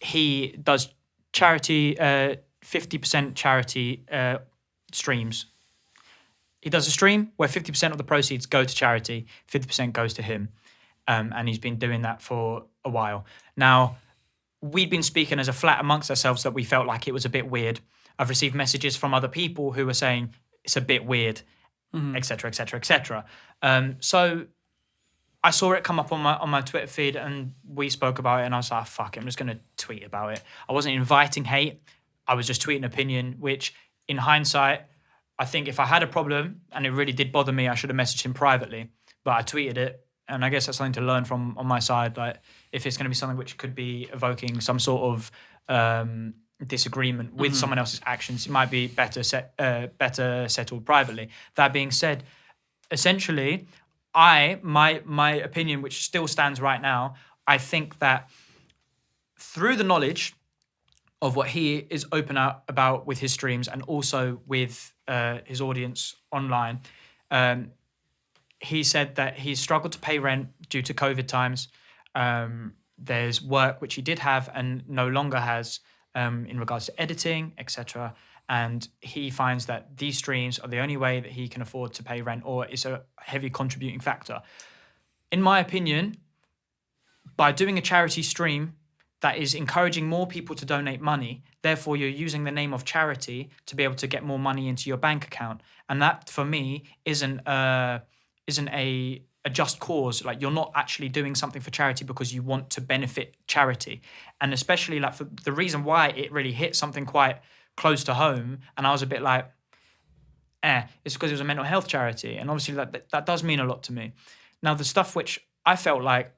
He does charity, 50% charity streams. He does a stream where 50% of the proceeds go to charity, 50% goes to him. And he's been doing that for a while. Now, we'd been speaking as a flat amongst ourselves that we felt like it was a bit weird. I've received messages from other people who were saying it's a bit weird, etc., etc., etc. So I saw it come up on my Twitter feed, and we spoke about it, and I was like, fuck it, I'm just going to tweet about it. I wasn't inviting hate. I was just tweeting opinion, which in hindsight, I think if I had a problem and it really did bother me, I should have messaged him privately. But I tweeted it, and I guess that's something to learn from on my side. Like, if it's going to be something which could be evoking some sort of disagreement with someone else's actions, it might be better settled privately. That being said, essentially, my opinion, which still stands right now, I think that through the knowledge of what he is open out about with his streams and also with his audience online, he said that he struggled to pay rent due to COVID times. There's work which he did have and no longer has in regards to editing, etc. And he finds that these streams are the only way that he can afford to pay rent, or is a heavy contributing factor. In my opinion, by doing a charity stream that is encouraging more people to donate money, therefore you're using the name of charity to be able to get more money into your bank account. And that, for me, isn't a just cause. Like, you're not actually doing something for charity because you want to benefit charity. And especially, like, for the reason why it really hit something quite close to home, and I was a bit like, it's because it was a mental health charity. And obviously that does mean a lot to me. Now, the stuff which I felt like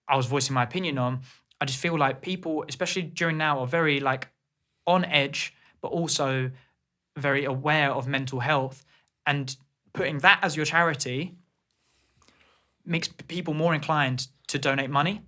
I was voicing my opinion on, I just feel like people, especially during now, are very, like, on edge, but also very aware of mental health. And putting that as your charity makes people more inclined to donate money.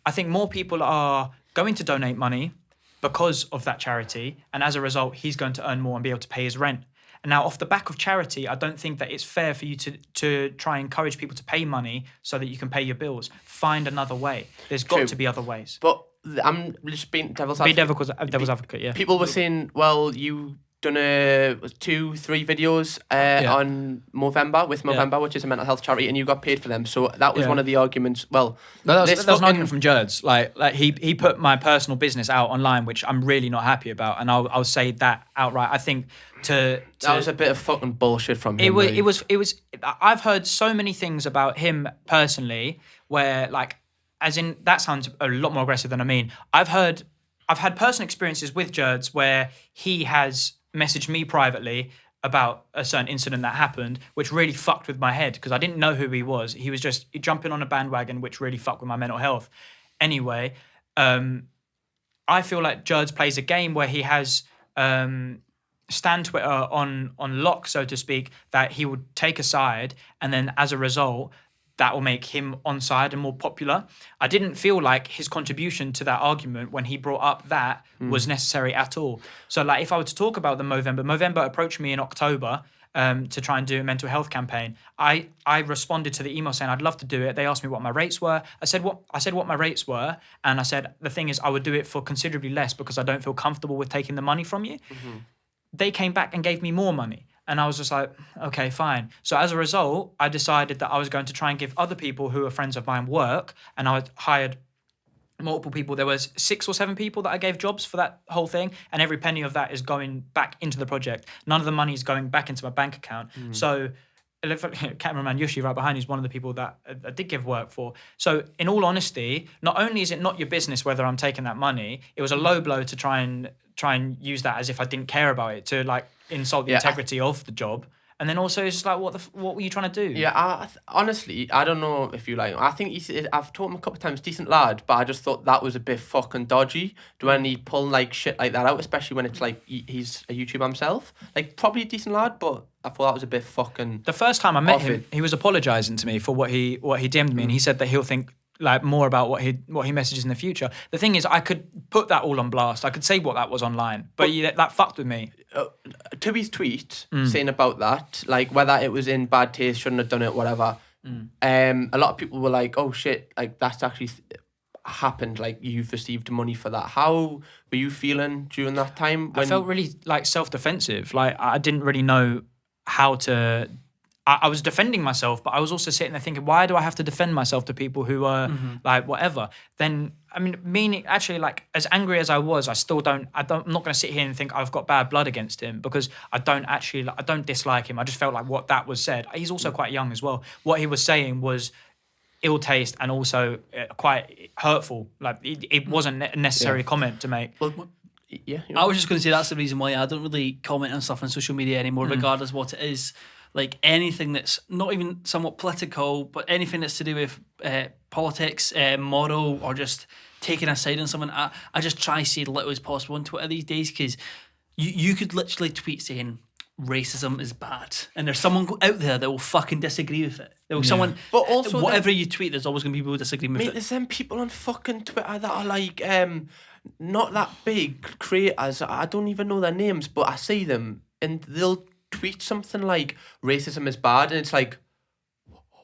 I think more people are going to donate money because of that charity, and as a result, he's going to earn more and be able to pay his rent. And now, off the back of charity, I don't think that it's fair for you to try and encourage people to pay money so that you can pay your bills. Find another way. There's got to be other ways. But I'm just being devil's advocate. Be devil's advocate, yeah. People were saying, well, you done 2-3 videos on Movember, with Movember, which is a mental health charity, and you got paid for them. So that was one of the arguments. Well, that was an argument from Jurds. Like he put my personal business out online, which I'm really not happy about, and I'll say that outright. I think that was a bit of fucking bullshit from him. It was. I've heard so many things about him personally, where, like, as in, that sounds a lot more aggressive than I mean. I've had personal experiences with Jurds where he has messaged me privately about a certain incident that happened, which really fucked with my head because I didn't know who he was. He was just jumping on a bandwagon, which really fucked with my mental health. Anyway, I feel like Jurds plays a game where he has Stan Twitter on lock, so to speak, that he would take a side, and then as a result, that will make him on side and more popular. I didn't feel like his contribution to that argument when he brought up that was necessary at all. So, like, if I were to talk about the Movember approached me in October to try and do a mental health campaign. I responded to the email saying I'd love to do it. They asked me what my rates were. I said what my rates were, and I said the thing is I would do it for considerably less because I don't feel comfortable with taking the money from you. Mm-hmm. They came back and gave me more money. And I was just like, okay, fine. So as a result, I decided that I was going to try and give other people who are friends of mine work. And I hired multiple people. There was 6 or 7 people that I gave jobs for that whole thing. And every penny of that is going back into the project. None of the money is going back into my bank account. So cameraman Yoshi right behind you is one of the people that I did give work for. So in all honesty, not only is it not your business whether I'm taking that money, it was a low blow to try and use that as if I didn't care about it, to like insult the integrity of the job. And then also it's just like, what were you trying to do? Yeah, honestly, I don't know if you like. I think I've told him a couple of times, decent lad, but I just thought that was a bit fucking dodgy. When he pull like shit like that out, especially when it's like he's a YouTuber himself. Like, probably a decent lad, but I thought that was a bit fucking. The first time I met him, he was apologising to me for what he DM'd me, and he said that he'll think like more about what he messages in the future. The thing is, I could put that all on blast. I could say what that was online, but that fucked with me. To his tweet saying about that, like whether it was in bad taste, shouldn't have done it, whatever. A lot of people were like, "Oh shit, like that's actually happened. Like you've received money for that." How were you feeling during that time? I felt really like self-defensive. Like I didn't really know how to. I was defending myself, but I was also sitting there thinking, why do I have to defend myself to people who are like whatever? Then, I mean, actually, like as angry as I was, I'm not going to sit here and think I've got bad blood against him because I don't dislike him. I just felt like what that was said. He's also quite young as well. What he was saying was ill taste and also quite hurtful. Like it wasn't a necessary comment to make. Well, yeah. I was just going to say that's the reason why I don't really comment on stuff on social media anymore, regardless of what it is. Like anything that's not even somewhat political, but anything that's to do with politics, moral, or just taking a side on someone, I just try to say little as possible on Twitter these days, because you could literally tweet saying racism is bad, and there's someone out there that will fucking disagree with it. There will someone, but also whatever you tweet, there's always going to be people who disagree with it. There's them people on fucking Twitter that are like not that big creators. I don't even know their names, but I see them and they'll tweet something like racism is bad, and it's like,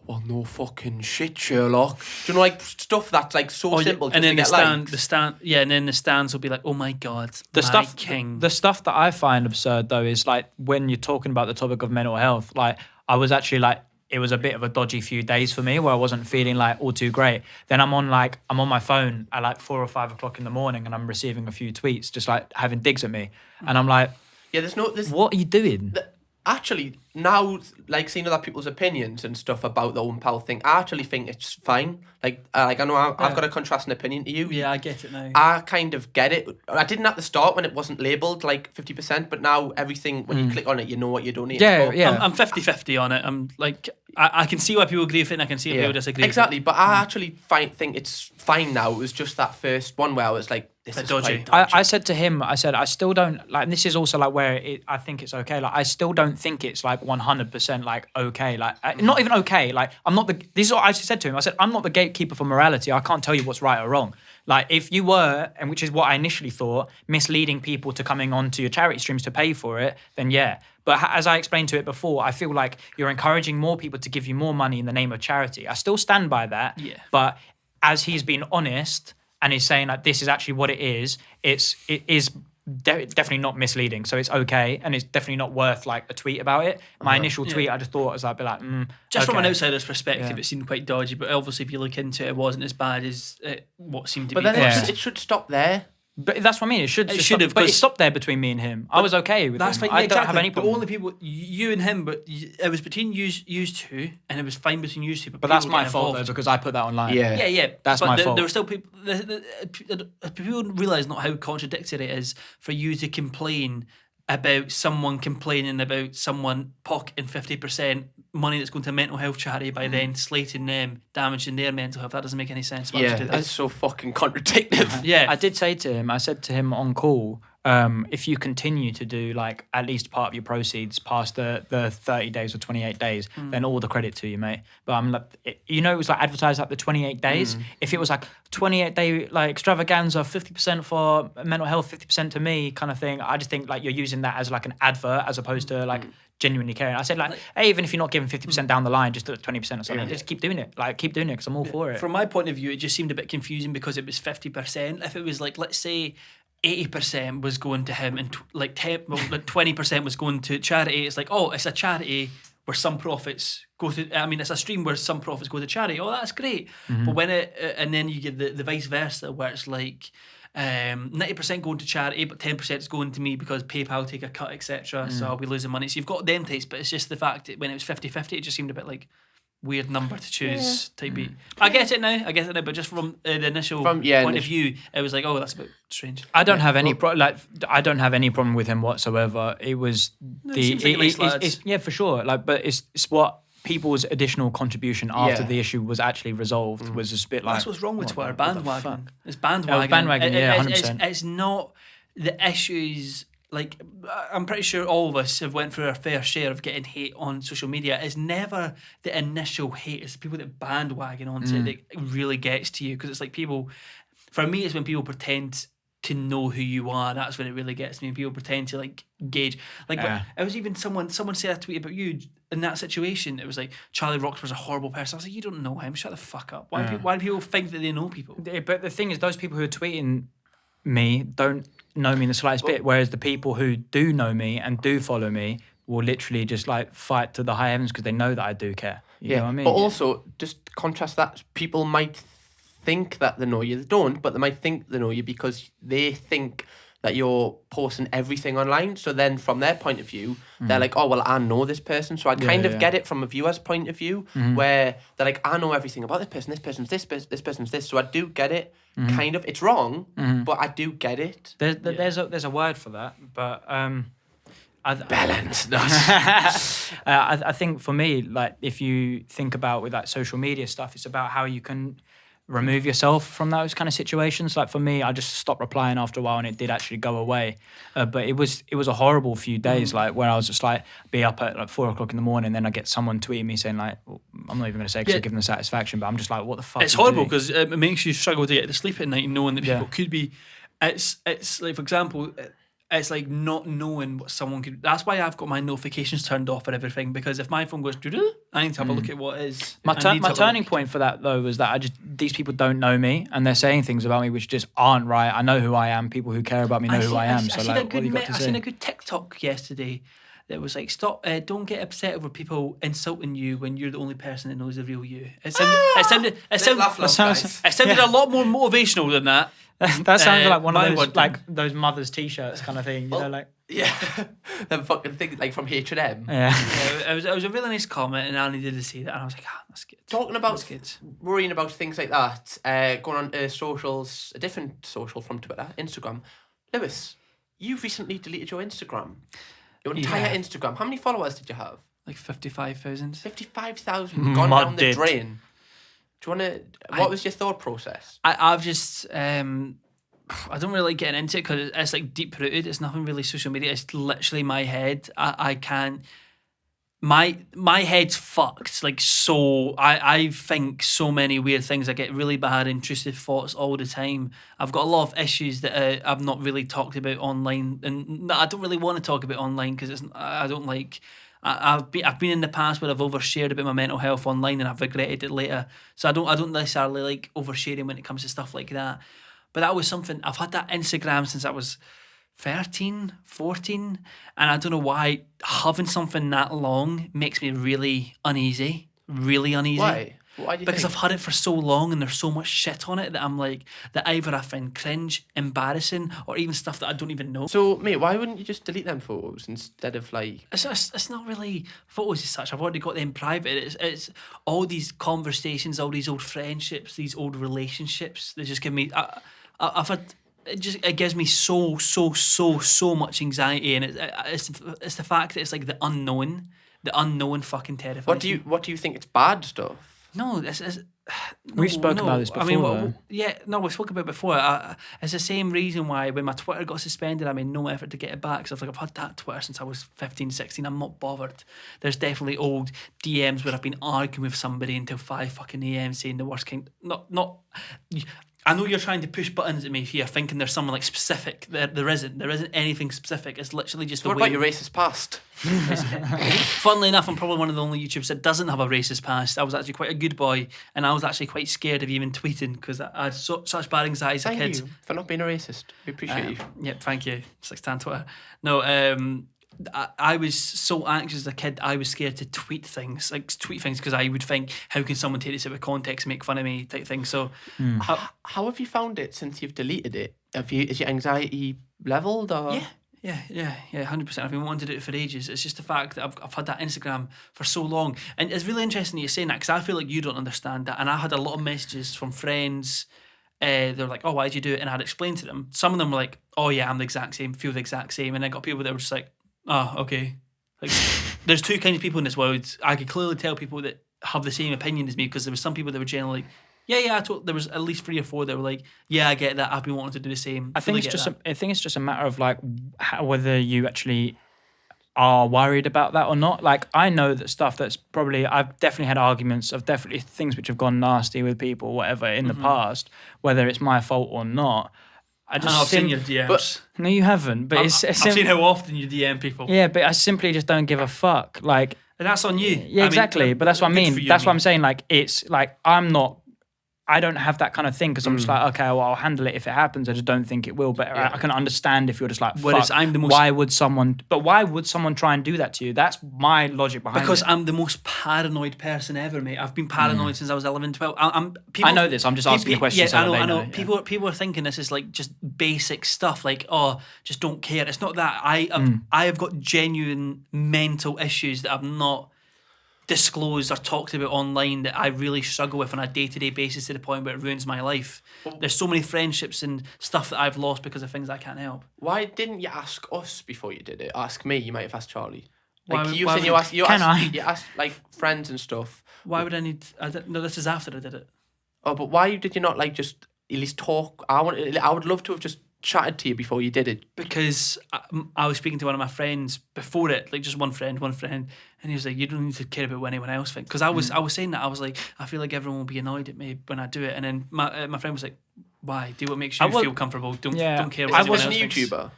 oh, no fucking shit, Sherlock. Do you know, like, stuff that's, like, so simple just and then to get likes? and then the stands will be like, oh my god, The my stuff, king. the stuff that I find absurd though is like when you're talking about the topic of mental health. Like I was actually like, it was a bit of a dodgy few days for me where I wasn't feeling like all too great. Then I'm on my phone at like 4 or 5 o'clock in the morning and I'm receiving a few tweets just like having digs at me, and I'm like, Yeah, there's what are you doing? actually, now, like, seeing other people's opinions and stuff about the own pal thing, I actually think it's fine. Like I know I've got a contrasting opinion to you. Yeah, I get it now. I kind of get it. I didn't at the start when it wasn't labelled like 50%, but now everything, when you click on it, you know what you're donating for. I'm 50-50 on it. I'm like, I can see why people agree with it and I can see why people disagree Exactly, with it. but I actually think it's fine now. It was just that first one where I was like, this is dodgy. quite dodgy. I said to him, I still don't like, and this is also like where I think it's okay. Like, I still don't think it's like 100% like okay. Like, not even okay. Like, this is what I said to him. I said, I'm not the gatekeeper for morality. I can't tell you what's right or wrong. Like, if you were, and which is what I initially thought, misleading people to coming onto your charity streams to pay for it, then yeah. But as I explained to it before, I feel like you're encouraging more people to give you more money in the name of charity. I still stand by that. Yeah. But as he's been honest and he's saying like this is actually what it is definitely not misleading. So it's okay, and it's definitely not worth like a tweet about it. My initial tweet, I just thought was like, be like, just from an okay. outsider's perspective, Yeah. it seemed quite dodgy. But obviously, if you look into it, it wasn't as bad as what seemed to But be. then first. it should stop there. But that's what I mean. It should should have, but it 'cause- stopped there between me and him. I was okay with That's him. fine. I Yeah, don't exactly. have any The problem. only people, you and him, but it was between you two, and it was fine between you two. But that's people my get fault though, involved. because I put that online. Yeah. Yeah. That's but my there, fault. There were still people. People don't realise not how contradictory it is for you to complain about someone complaining about someone pocketing 50% money that's going to a mental health charity by then slating them, damaging their mental health. That doesn't make any sense. Why would you do that? It's so fucking contradictive. Yeah. I did say to him, I said to him on call, if you continue to do like at least part of your proceeds past the 30 days or 28 days, then all the credit to you, mate. But I'm like, it was like advertised like the 28 days. If it was like 28 day like extravaganza, 50% for mental health, 50% to me kind of thing, I just think like you're using that as like an advert as opposed to like genuinely caring. I said like, hey, even if you're not giving 50% down the line, just do 20% or something, just keep doing it. Like keep doing it because I'm all for it. From my point of view, it just seemed a bit confusing because it was 50%. If it was like, let's say 80% was going to him and like 20% was going to charity, it's like, oh, it's a charity where some profits go to, I mean, it's a stream where some profits go to charity. Oh, that's great. But when and then you get the vice versa where it's like 90% going to charity, but 10% is going to me because PayPal take a cut, etc. So I'll be losing money. So you've got them takes, but it's just the fact that when it was 50-50, it just seemed a bit like weird number to choose type beat. I get it now, but just from the initial point of view, it was like, oh, that's a bit strange. I don't have any I don't have any problem with him whatsoever. It was seems like a nice lad. yeah, for sure. Like, but it's what people's additional contribution after the issue was actually resolved was just a bit like. That's what's wrong with Twitter. what the Bandwagon. fuck? It's bandwagon. Bandwagon, yeah, 100%. It's not the issues. Like, I'm pretty sure all of us have went through our fair share of getting hate on social media. It's never the initial hate. It's the people that bandwagon onto it that really gets to you. Because it's like people, for me, it's when people pretend to know who you are. That's when it really gets me. People pretend to like gauge. Like, but it was even someone said a tweet about you in that situation. It was like, Charlie Rocks was a horrible person. I was like, you don't know him. Shut the fuck up. Why do people think that they know people? But the thing is, those people who are tweeting me don't know me in the slightest bit, whereas the people who do know me and do follow me will literally just like fight to the high heavens because they know that I do care. You know what I mean? But also, just contrast that, people might think that they know you. They don't, but they might think they know you because they think that you're posting everything online. So then from their point of view, they're like, oh, well, I know this person. So I kind of get it from a viewer's point of view where they're like, I know everything about this person. This person's this person's this. So I do get it. Kind of. It's wrong, but I do get it. There's a word for that, but Balance. I think for me, like if you think about with like social media stuff, it's about how you can remove yourself from those kind of situations. Like for me, I just stopped replying after a while, and it did actually go away. But it was a horrible few days, like where I was just like be up at like 4 o'clock in the morning, and then I get someone tweeting me saying like, well, I'm not even going to say because I give them the satisfaction, but I'm just like, what the fuck? It's horrible because it makes you struggle to get to sleep at night, knowing that people could be. It's like, for example, it's like not knowing what someone could. That's why I've got my notifications turned off for everything, because if my phone goes doo-doo, I need to have a look at what it is. My I need to have a turning look. point for that though was that these people don't know me and they're saying things about me which just aren't right. I know who I am. People who care about me know who I am. So like, what have you got to I say? seen a good TikTok yesterday that was like, stop, don't get upset over people insulting you when you're the only person that knows the real you. It sounded a lot more motivational than that. That sounds like one of my those word. like those mothers t-shirts kind of thing. You know, like Yeah, them fucking things like from H&M. yeah. It was a really nice comment, and I needed to see that, and I was like, that's good. Talking about That's good. worrying about things like that, going on to socials, a different social from Twitter, Instagram. Lewis, you recently deleted your Instagram. Your entire Yeah. Instagram. How many followers did you have? Like 55,000. 55,000. Gone down the Mudded. drain. Do you want to... What was your thought process? I've just I don't really like getting into it because it's like deep rooted. It's nothing really social media. It's literally my head. I can't. My head's fucked. Like, so I think so many weird things. I get really bad intrusive thoughts all the time. I've got a lot of issues that I've not really talked about online, and I don't really want to talk about online because I don't like. I've been in the past where I've overshared about my mental health online and I've regretted it later. So I don't necessarily like oversharing when it comes to stuff like that. But that was something, I've had that Instagram since I was 13, 14, and I don't know why having something that long makes me really uneasy. Really uneasy. Why? Why do you Because think? I've had it for so long and there's so much shit on it that I'm like, that either I find cringe, embarrassing, or even stuff that I don't even know. So, mate, why wouldn't you just delete them photos instead of like... It's not really photos as such. I've already got them private. It's all these conversations, all these old friendships, these old relationships. They just give me. I've had. It gives me so much anxiety, and it's the fact that it's like the unknown fucking terrifies me. What do you think? It's bad stuff? No, it's We've spoken about this I mean, before, though. we spoke about it before. It's the same reason why when my Twitter got suspended, I made no effort to get it back. Because I've had that Twitter since I was 15, 16. I'm not bothered. There's definitely old DMs where I've been arguing with somebody until 5 fucking AM saying the worst kind. Not. I know you're trying to push buttons at me here, thinking there's someone like specific. There isn't. There isn't anything specific. It's literally just What the way. about your racist past? Funnily enough, I'm probably one of the only YouTubers that doesn't have a racist past. I was actually quite a good boy, and I was actually quite scared of even tweeting because I had such bad anxiety as a Thank kid. you for not being a racist. We appreciate you. Yep, thank you. 6 on Twitter. No, I was so anxious as a kid. I was scared to tweet things because I would think, how can someone take this out of context and make fun of me type thing. So, How have you found it since you've deleted it? Is your anxiety leveled or? Yeah, 100%. I've been wanting to do it for ages. It's just the fact that I've had that Instagram for so long. And it's really interesting that you're saying that because I feel like you don't understand that. And I had a lot of messages from friends. They were like, oh, why did you do it? And I'd explain to them. Some of them were like, oh, yeah, I'm the exact same, feel the exact same. And I got people that were just like, oh, okay. Like, there's two kinds of people in this world. I could clearly tell people that have the same opinion as me because there were some people that were generally like, yeah, there was at least 3 or 4 that were like, yeah, I get that. I've been wanting to do the same. I think it's just a matter of like whether you actually are worried about that or not. Like, I know that stuff that's probably, I've definitely had arguments of definitely things which have gone nasty with people, whatever, in the past, whether it's my fault or not. I've seen your DMs. No, you haven't. But I've seen how often you DM people. Yeah, but I simply just don't give a fuck. Like, And that's on you. yeah, exactly. But that's what I good for mean. you, That's what I'm saying. Like, it's like I don't have that kind of thing because I'm just like, okay, well, I'll handle it if it happens. I just don't think it will. But I can understand if you're just like, Whereas fuck, I'm the most- why would someone try and do that to you? That's my logic behind Because it. I'm the most paranoid person ever, mate. I've been paranoid since I was 11, 12. I know this. I'm just asking a question. Yeah, so I know. that they I know. yeah. People are thinking this is like just basic stuff, like, oh, just don't care. It's not that. I have got genuine mental issues that I've not disclosed or talked about online that I really struggle with on a day-to-day basis to the point where it ruins my life. There's so many friendships and stuff that I've lost because of things I can't help. Why didn't you ask us before you did it? Ask me. You might have asked Charlie. Like Why- you why said, would- you asked like friends and stuff. Why would I need? No, this is after I did it. Oh, but why did you not like just at least talk? I would love to have just chatted to you before you did it. Because I was speaking to one of my friends before it, like just one friend, and he was like, "You don't need to care about what anyone else thinks." Because I was saying that I was like, I feel like everyone will be annoyed at me when I do it, and then my friend was like, "Why? Do what makes you feel comfortable. Don't care what I anyone wasn't else a thinks." YouTuber.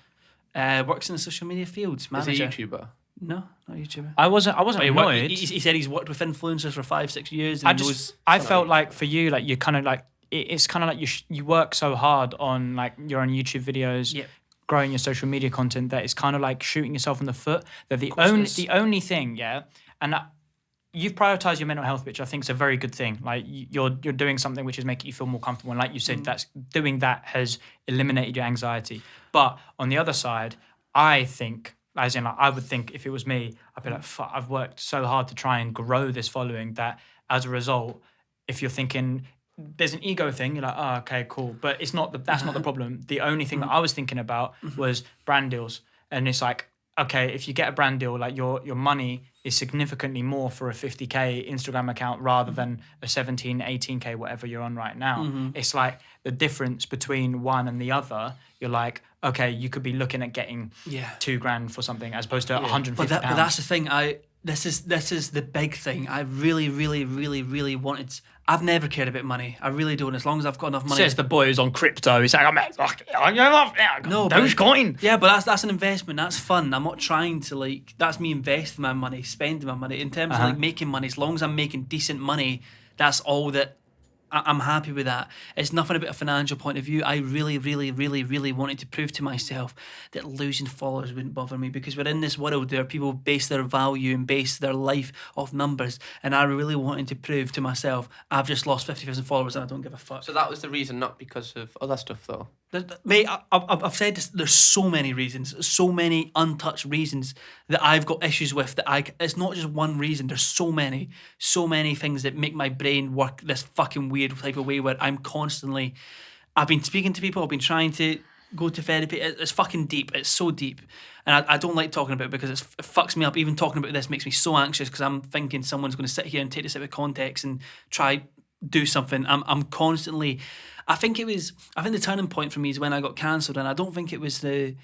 Works in the social media fields. Is he Manager. a YouTuber? No, not YouTuber. I wasn't But annoyed. he said he's worked with influencers for 5-6 years. And I felt like for you, like you're kind of like it's kind of like you work so hard on like your own YouTube videos, Yep. growing your social media content that it's kind of like shooting yourself in the foot. That the course it only is. the only thing, and you've prioritized your mental health, which I think is a very good thing. Like you're doing something which is making you feel more comfortable, and like you said, doing that has eliminated your anxiety. But on the other side, I think. As in, like, I would think if it was me, I'd be like, fuck, I've worked so hard to try and grow this following that as a result, if you're thinking there's an ego thing, you're like, oh, okay, cool. But it's not that's not the problem. The only thing that I was thinking about was brand deals. And it's like, okay, if you get a brand deal, like your money is significantly more for a 50K Instagram account rather than a 17, 18K, whatever you're on right now. It's like the difference between one and the other, you're like, okay, you could be looking at getting $2,000 for something as opposed to 150 But that's the thing. This is the big thing. I really, really, really, really wanted. I've never cared about money. I really don't. As long as I've got enough money. Says the boy who's on crypto. He's like, No, but Dogecoin. Yeah, but that's an investment. That's fun. I'm not trying to like. That's me investing my money, spending my money. In terms of like making money, as long as I'm making decent money, that's all that. I'm happy with that. It's nothing about a financial point of view. I really, really, really, really wanted to prove to myself that losing followers wouldn't bother me, because we're in this world where people base their value and base their life off numbers. And I really wanted to prove to myself, I've just lost 50,000 followers and I don't give a fuck. So that was the reason, not because of other stuff, though. Mate, I've said this, there's so many reasons, so many untouched reasons that I've got issues with it's not just one reason, there's so many things that make my brain work this fucking weird type of way where I've been speaking to people, I've been trying to go to therapy, it's fucking deep, it's so deep. And I don't like talking about it because it fucks me up. Even talking about this makes me so anxious because I'm thinking someone's going to sit here and take this out of context and try do something. I'm constantly. I think the turning point for me is when I got cancelled, and I don't think it was the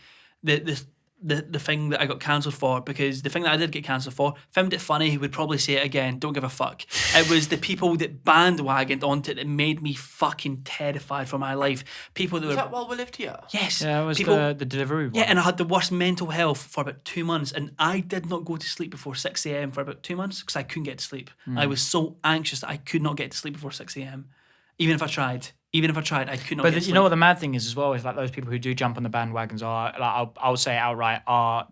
thing that I got cancelled for, because the thing that I did get cancelled for, found it funny, would probably say it again, don't give a fuck. It was the people that bandwagoned onto it that made me fucking terrified for my life. People that Was were. that while we lived here? Yes. Yeah, it was people, the delivery one. Yeah, and I had the worst mental health for about 2 months, and I did not go to sleep before 6 a.m. for about 2 months because I couldn't get to sleep. I was so anxious that I could not get to sleep before 6 a.m. Even if I tried, I could not get to sleep. You know what the mad thing is as well is like those people who do jump on the bandwagons are like I'll say it outright are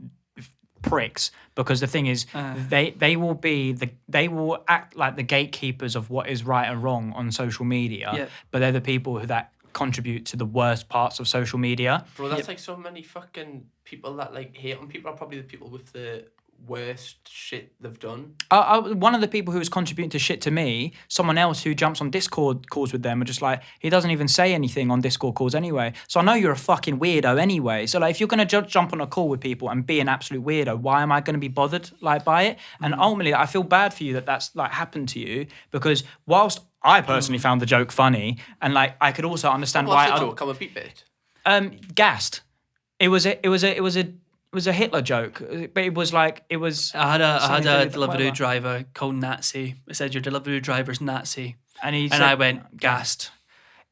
pricks, because the thing is they will act like the gatekeepers of what is right and wrong on social media, but they're the people that contribute to the worst parts of social media. Bro, that's like so many fucking people that like hate on people are probably the people with the worst shit they've done. One of the people who was contributing to shit to me, someone else who jumps on Discord calls with them, are just like, he doesn't even say anything on Discord calls anyway. So I know you're a fucking weirdo anyway. So like, if you're gonna jump on a call with people and be an absolute weirdo, why am I gonna be bothered like by it? And ultimately, I feel bad for you that that's like happened to you, because whilst I personally found the joke funny, and like I could also understand why. What's the joke? Come and beep it. Gassed. It was a Hitler joke, but it was. I had a with delivery whatever. driver called Nazi. It said your delivery driver's Nazi, and I went gassed.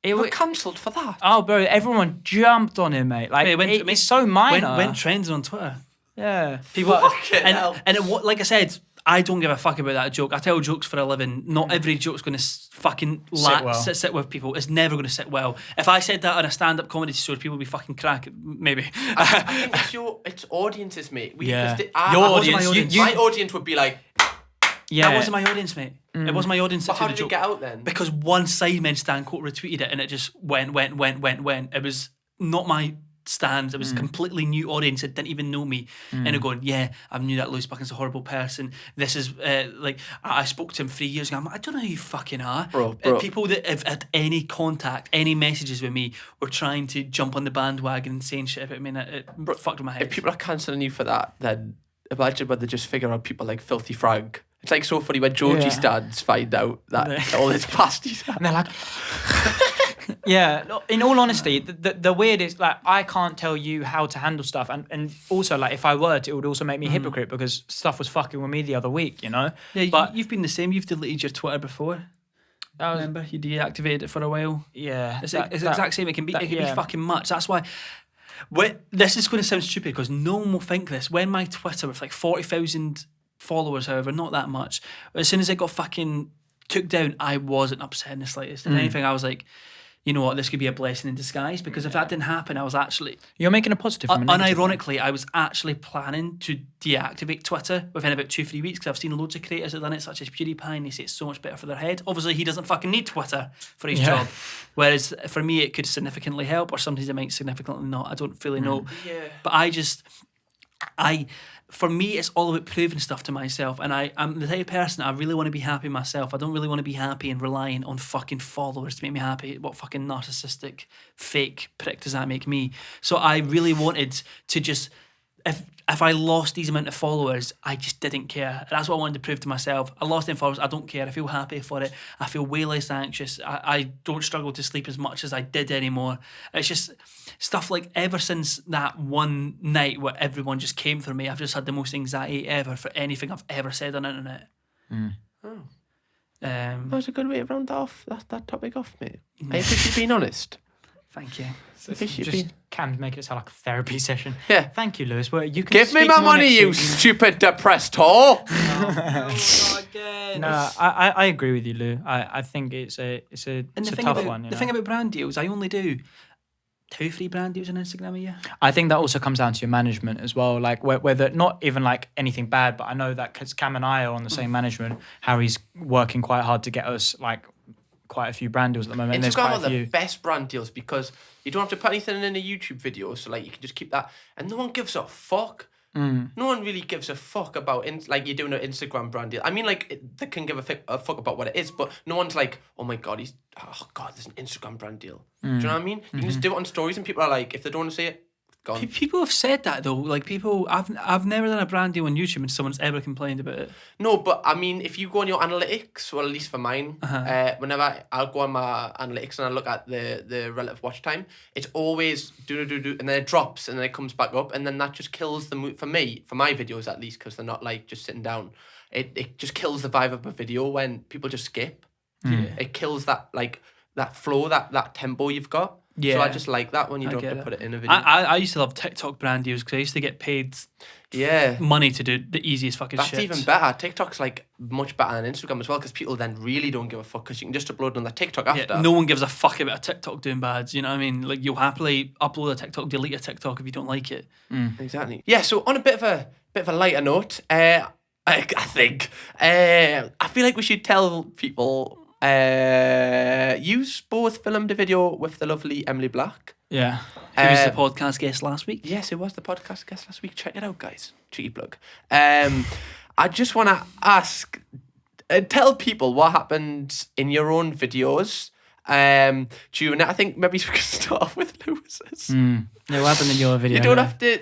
It We're was cancelled for that. Oh, bro! Everyone jumped on him, mate. Like it's so minor. Went trending on Twitter. Yeah, People Fucking hell. Like I said, I don't give a fuck about that joke. I tell jokes for a living. Not every joke's going to fucking sit with people. It's never going to sit well. If I said that on a stand-up comedy show, people would be fucking cracking. Maybe. I think it's audiences, mate. Yeah. Your audience. My audience would be like, yeah. That wasn't my audience, mate. It wasn't my audience. but that how did did the it joke. get out then? Because one Sidemen Stan quote retweeted it, and it just went. It was not my stands. It was a completely new audience that didn't even know me, and they're going, "Yeah, I knew that Lewis Buckin's a horrible person. This is like I spoke to him 3 years ago. I'm like, I don't know who you fucking are, Bro. People that have had any contact, any messages with me, were trying to jump on the bandwagon and saying shit about me, and it fucked with my head. If people are cancelling you for that, then imagine when they just figure out people like Filthy Frank. It's like so funny when Georgie stands find out that all his past he's had. And they're like, yeah. In all honesty, the weird is like I can't tell you how to handle stuff, and also like if I were to, it would also make me a hypocrite because stuff was fucking with me the other week, you know. Yeah, but you've been the same. You've deleted your Twitter before. Remember, you deactivated it for a while. yeah, It's the exact same. It can be fucking much. That's why This is going to sound stupid because no one will think this. When my Twitter with like 40,000 followers, however, not that much, as soon as it got fucking took down, I wasn't upset in the slightest. If anything, I was like, you know what, this could be a blessing in disguise, because if that didn't happen, I was actually... You're making a positive from a negative. Unironically, I was actually planning to deactivate Twitter within about 2-3 weeks, because I've seen loads of creators that have done it, such as PewDiePie, and they say it's so much better for their head. Obviously, he doesn't fucking need Twitter for his job. Whereas for me, it could significantly help, or sometimes it might significantly not. I don't fully know. Yeah. But for me, it's all about proving stuff to myself, and I'm the type of person I really want to be happy myself. I don't really want to be happy and relying on fucking followers to make me happy. What fucking narcissistic, fake prick does that make me? So I really wanted to just, if I lost these amount of followers, I just didn't care. That's what I wanted to prove to myself. I lost them followers, I don't care. I feel happy for it. I feel way less anxious. I don't struggle to sleep as much as I did anymore. It's just stuff like, ever since that one night where everyone just came for me, I've just had the most anxiety ever for anything I've ever said on the internet. That was a good way to round off that topic off, mate. I appreciate you being honest. Thank you. Just can make it sound like a therapy session. Yeah. Thank you, Lewis. Well, you can Give me speak my more money, next you week. stupid depressed whore. No, I agree with you, Lou. I think it's a tough one. The thing about brand deals, I only do 2-3 brand deals on Instagram a year. I think that also comes down to your management as well. Like whether not even like anything bad, but I know that because Cam and I are on the same management, Harry's working quite hard to get us like quite a few brand deals at the moment. And there's Instagram quite are a few. the best brand deals because you don't have to put anything in a YouTube video, so like you can just keep that, and no one gives a fuck. No one really gives a fuck about like you're doing an Instagram brand deal. I mean, like they can give a fuck about what it is, but no one's like, oh my god, there's an Instagram brand deal. Do you know what I mean? You can just do it on stories, and people are like, if they don't want to see it, gone. People have said that though. Like I've never done a brand deal on YouTube and someone's ever complained about it. No, but I mean, if you go on your analytics, well, at least for mine, whenever I'll go on my analytics and I look at the relative watch time, it's always do, and then it drops and then it comes back up, and then that just kills the mood for me, for my videos at least, because they're not like just sitting down. It just kills the vibe of a video when people just skip. It kills that that flow, that tempo you've got. Yeah. So I just like that when you don't have to put it in a video. I used to love TikTok brand deals because I used to get paid money to do the easiest fucking shit. That's even better. TikTok's like much better than Instagram as well, because people then really don't give a fuck because you can just upload on the TikTok after. Yeah, no one gives a fuck about a TikTok doing bad. You know what I mean? Like you'll happily upload a TikTok, delete a TikTok if you don't like it. Exactly. Yeah. So on a bit of a lighter note, I think I feel like we should tell people. You both filmed a video with the lovely Emily Black. Yeah. Who was the podcast guest last week? Yes, it was the podcast guest last week. Check it out, guys. Cheeky plug. I just want to ask, tell people what happened in your own videos. June, I think maybe we can start off with Lewis's. Yeah, what happened in your video? You don't have to.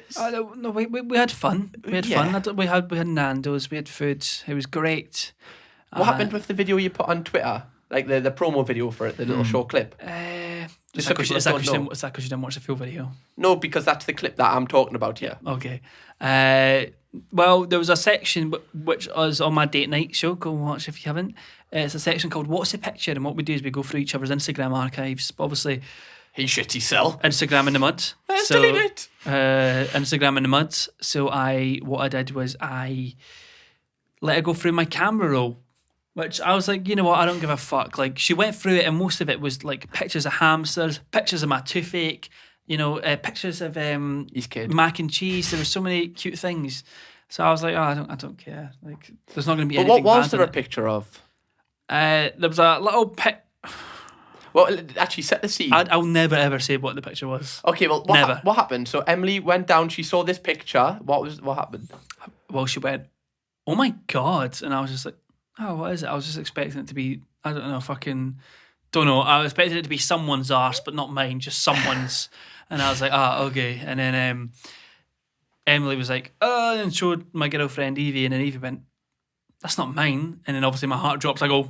No, we had fun. We had fun. We had Nando's. We had food. It was great. What happened with the video you put on Twitter? Like the promo video for it, the little short clip. Is that because you didn't watch the full video? No, because that's the clip that I'm talking about here. Okay. Well, there was a section which was on my date night show. Go and watch if you haven't. It's a section called "What's the Picture?" and what we do is we go through each other's Instagram archives. Obviously, he shit himself. Instagram in the mud. Delete it. Instagram in the mud. So what I did was I let her go through my camera roll. Which I was like, you know what, I don't give a fuck. Like, she went through it and most of it was like pictures of hamsters, pictures of my toothache, pictures of mac and cheese. There were so many cute things. So I was like, I don't care. Like, there's not going to be anything what was bad there in a picture of? There was a little Well, actually, set the scene. I'll never ever say what the picture was. Okay, well, what happened? So Emily went down, she saw this picture. What happened? Well, she went, oh my God. And I was just like, oh, what is it? I was just expecting it to be, I don't know, don't know. I was expecting it to be someone's arse, but not mine, just someone's. And I was like, okay. And then Emily was like, and showed my girlfriend Evie, and then Evie went, that's not mine. And then obviously my heart drops. I go,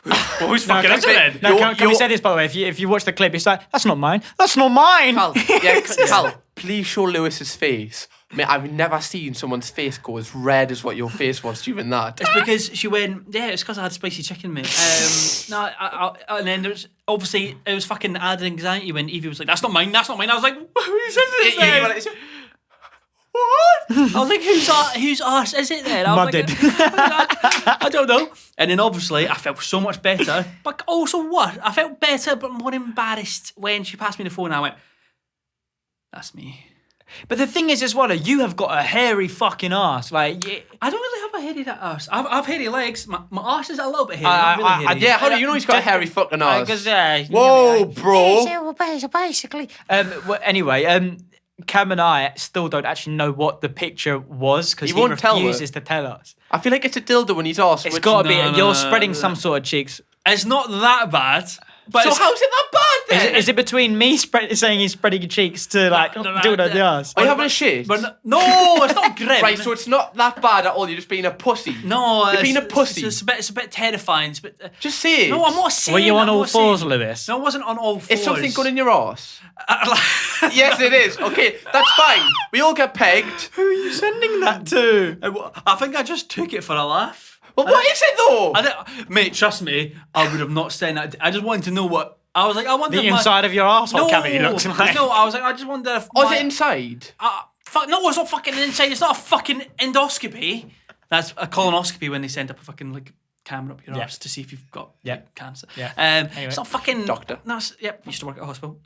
well, whose fucking is it then? No, can we say this, by the way? If you watch the clip, it's like, that's not mine. That's not mine. Cal, please show Lewis's face. Mate, I've never seen someone's face go as red as what your face was during that. It's because she went, yeah, it's because I had spicy chicken, mate. And then there was, obviously, it was fucking added anxiety when Evie was like, that's not mine. I was like, whose is it Yeah, you were then? like, What? I was like, whose arse is it then? I was Mudded. Like, I don't know. And then obviously, I felt so much better. But also what? I felt better but more embarrassed when she passed me the phone and I went, that's me. But the thing is, as well, you have got a hairy fucking ass. Like, I don't really have a hairy arse. I've hairy legs. My arse is a little bit hairy. not really hairy. yeah, how do you know he's got a hairy fucking arse? Because, Whoa, bro. basically. Well, anyway, Cam and I still don't actually know what the picture was because he won't tell refuses to tell us. I feel like it's a dildo in his arse. It's got to be. no, You're no, spreading no. some sort of cheeks. It's not that bad. But So it's, how's it that bad then? Is it between me saying he's spreading your cheeks to like do it on the ass? Are you having a shit? but no, it's not grim. Right, so it's not that bad at all. You're just being a pussy. no, You're being a it's- pussy. It's a bit terrifying. It's a bit, Just say it. no, I'm not saying. Were you on I'm all not saying- fours, Lewis? No, I wasn't on all fours. Is something good in your arse? Yes, it is. Okay, that's fine. We all get pegged. Who are you sending that to? I think I just took it for a laugh. Well, what is it though? Mate, trust me, I would have not sent that. I just wanted to know what. I was like, I wonder The if inside of your arsehole cavity looks like. No, I was like, I just wonder if. Oh, is my- it inside? Fuck, no, it's not fucking inside. It's not a fucking endoscopy. That's a colonoscopy when they send up a fucking like camera up your arse to see if you've got like, cancer. Yeah. It's not fucking Doctor. No, yep. Used to work at a hospital.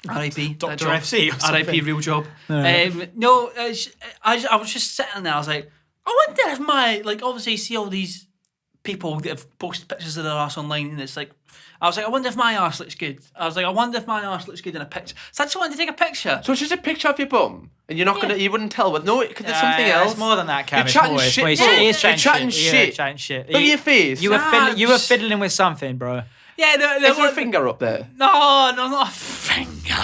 R.I.P. Dr. that job. FC or something. R.I.P. Real job. No, I was just sitting there. I was like, I wonder if my like obviously you see all these people that have posted pictures of their arse online, and it's like. I was like, I wonder if my arse looks good. I was like, I wonder if my arse looks good in a picture. So I just wanted to take a picture. So it's just a picture of your bum, and you're not gonna, you wouldn't tell, but no, because there's something else. It's more than that, Cam. You're It's chatting more. shit, It's bro. he is You're chatting shit. shit. You're chatting shit. Look at your face. You were Nah, you were fiddling with something, bro. Yeah, Is there a finger up there? No, not a finger.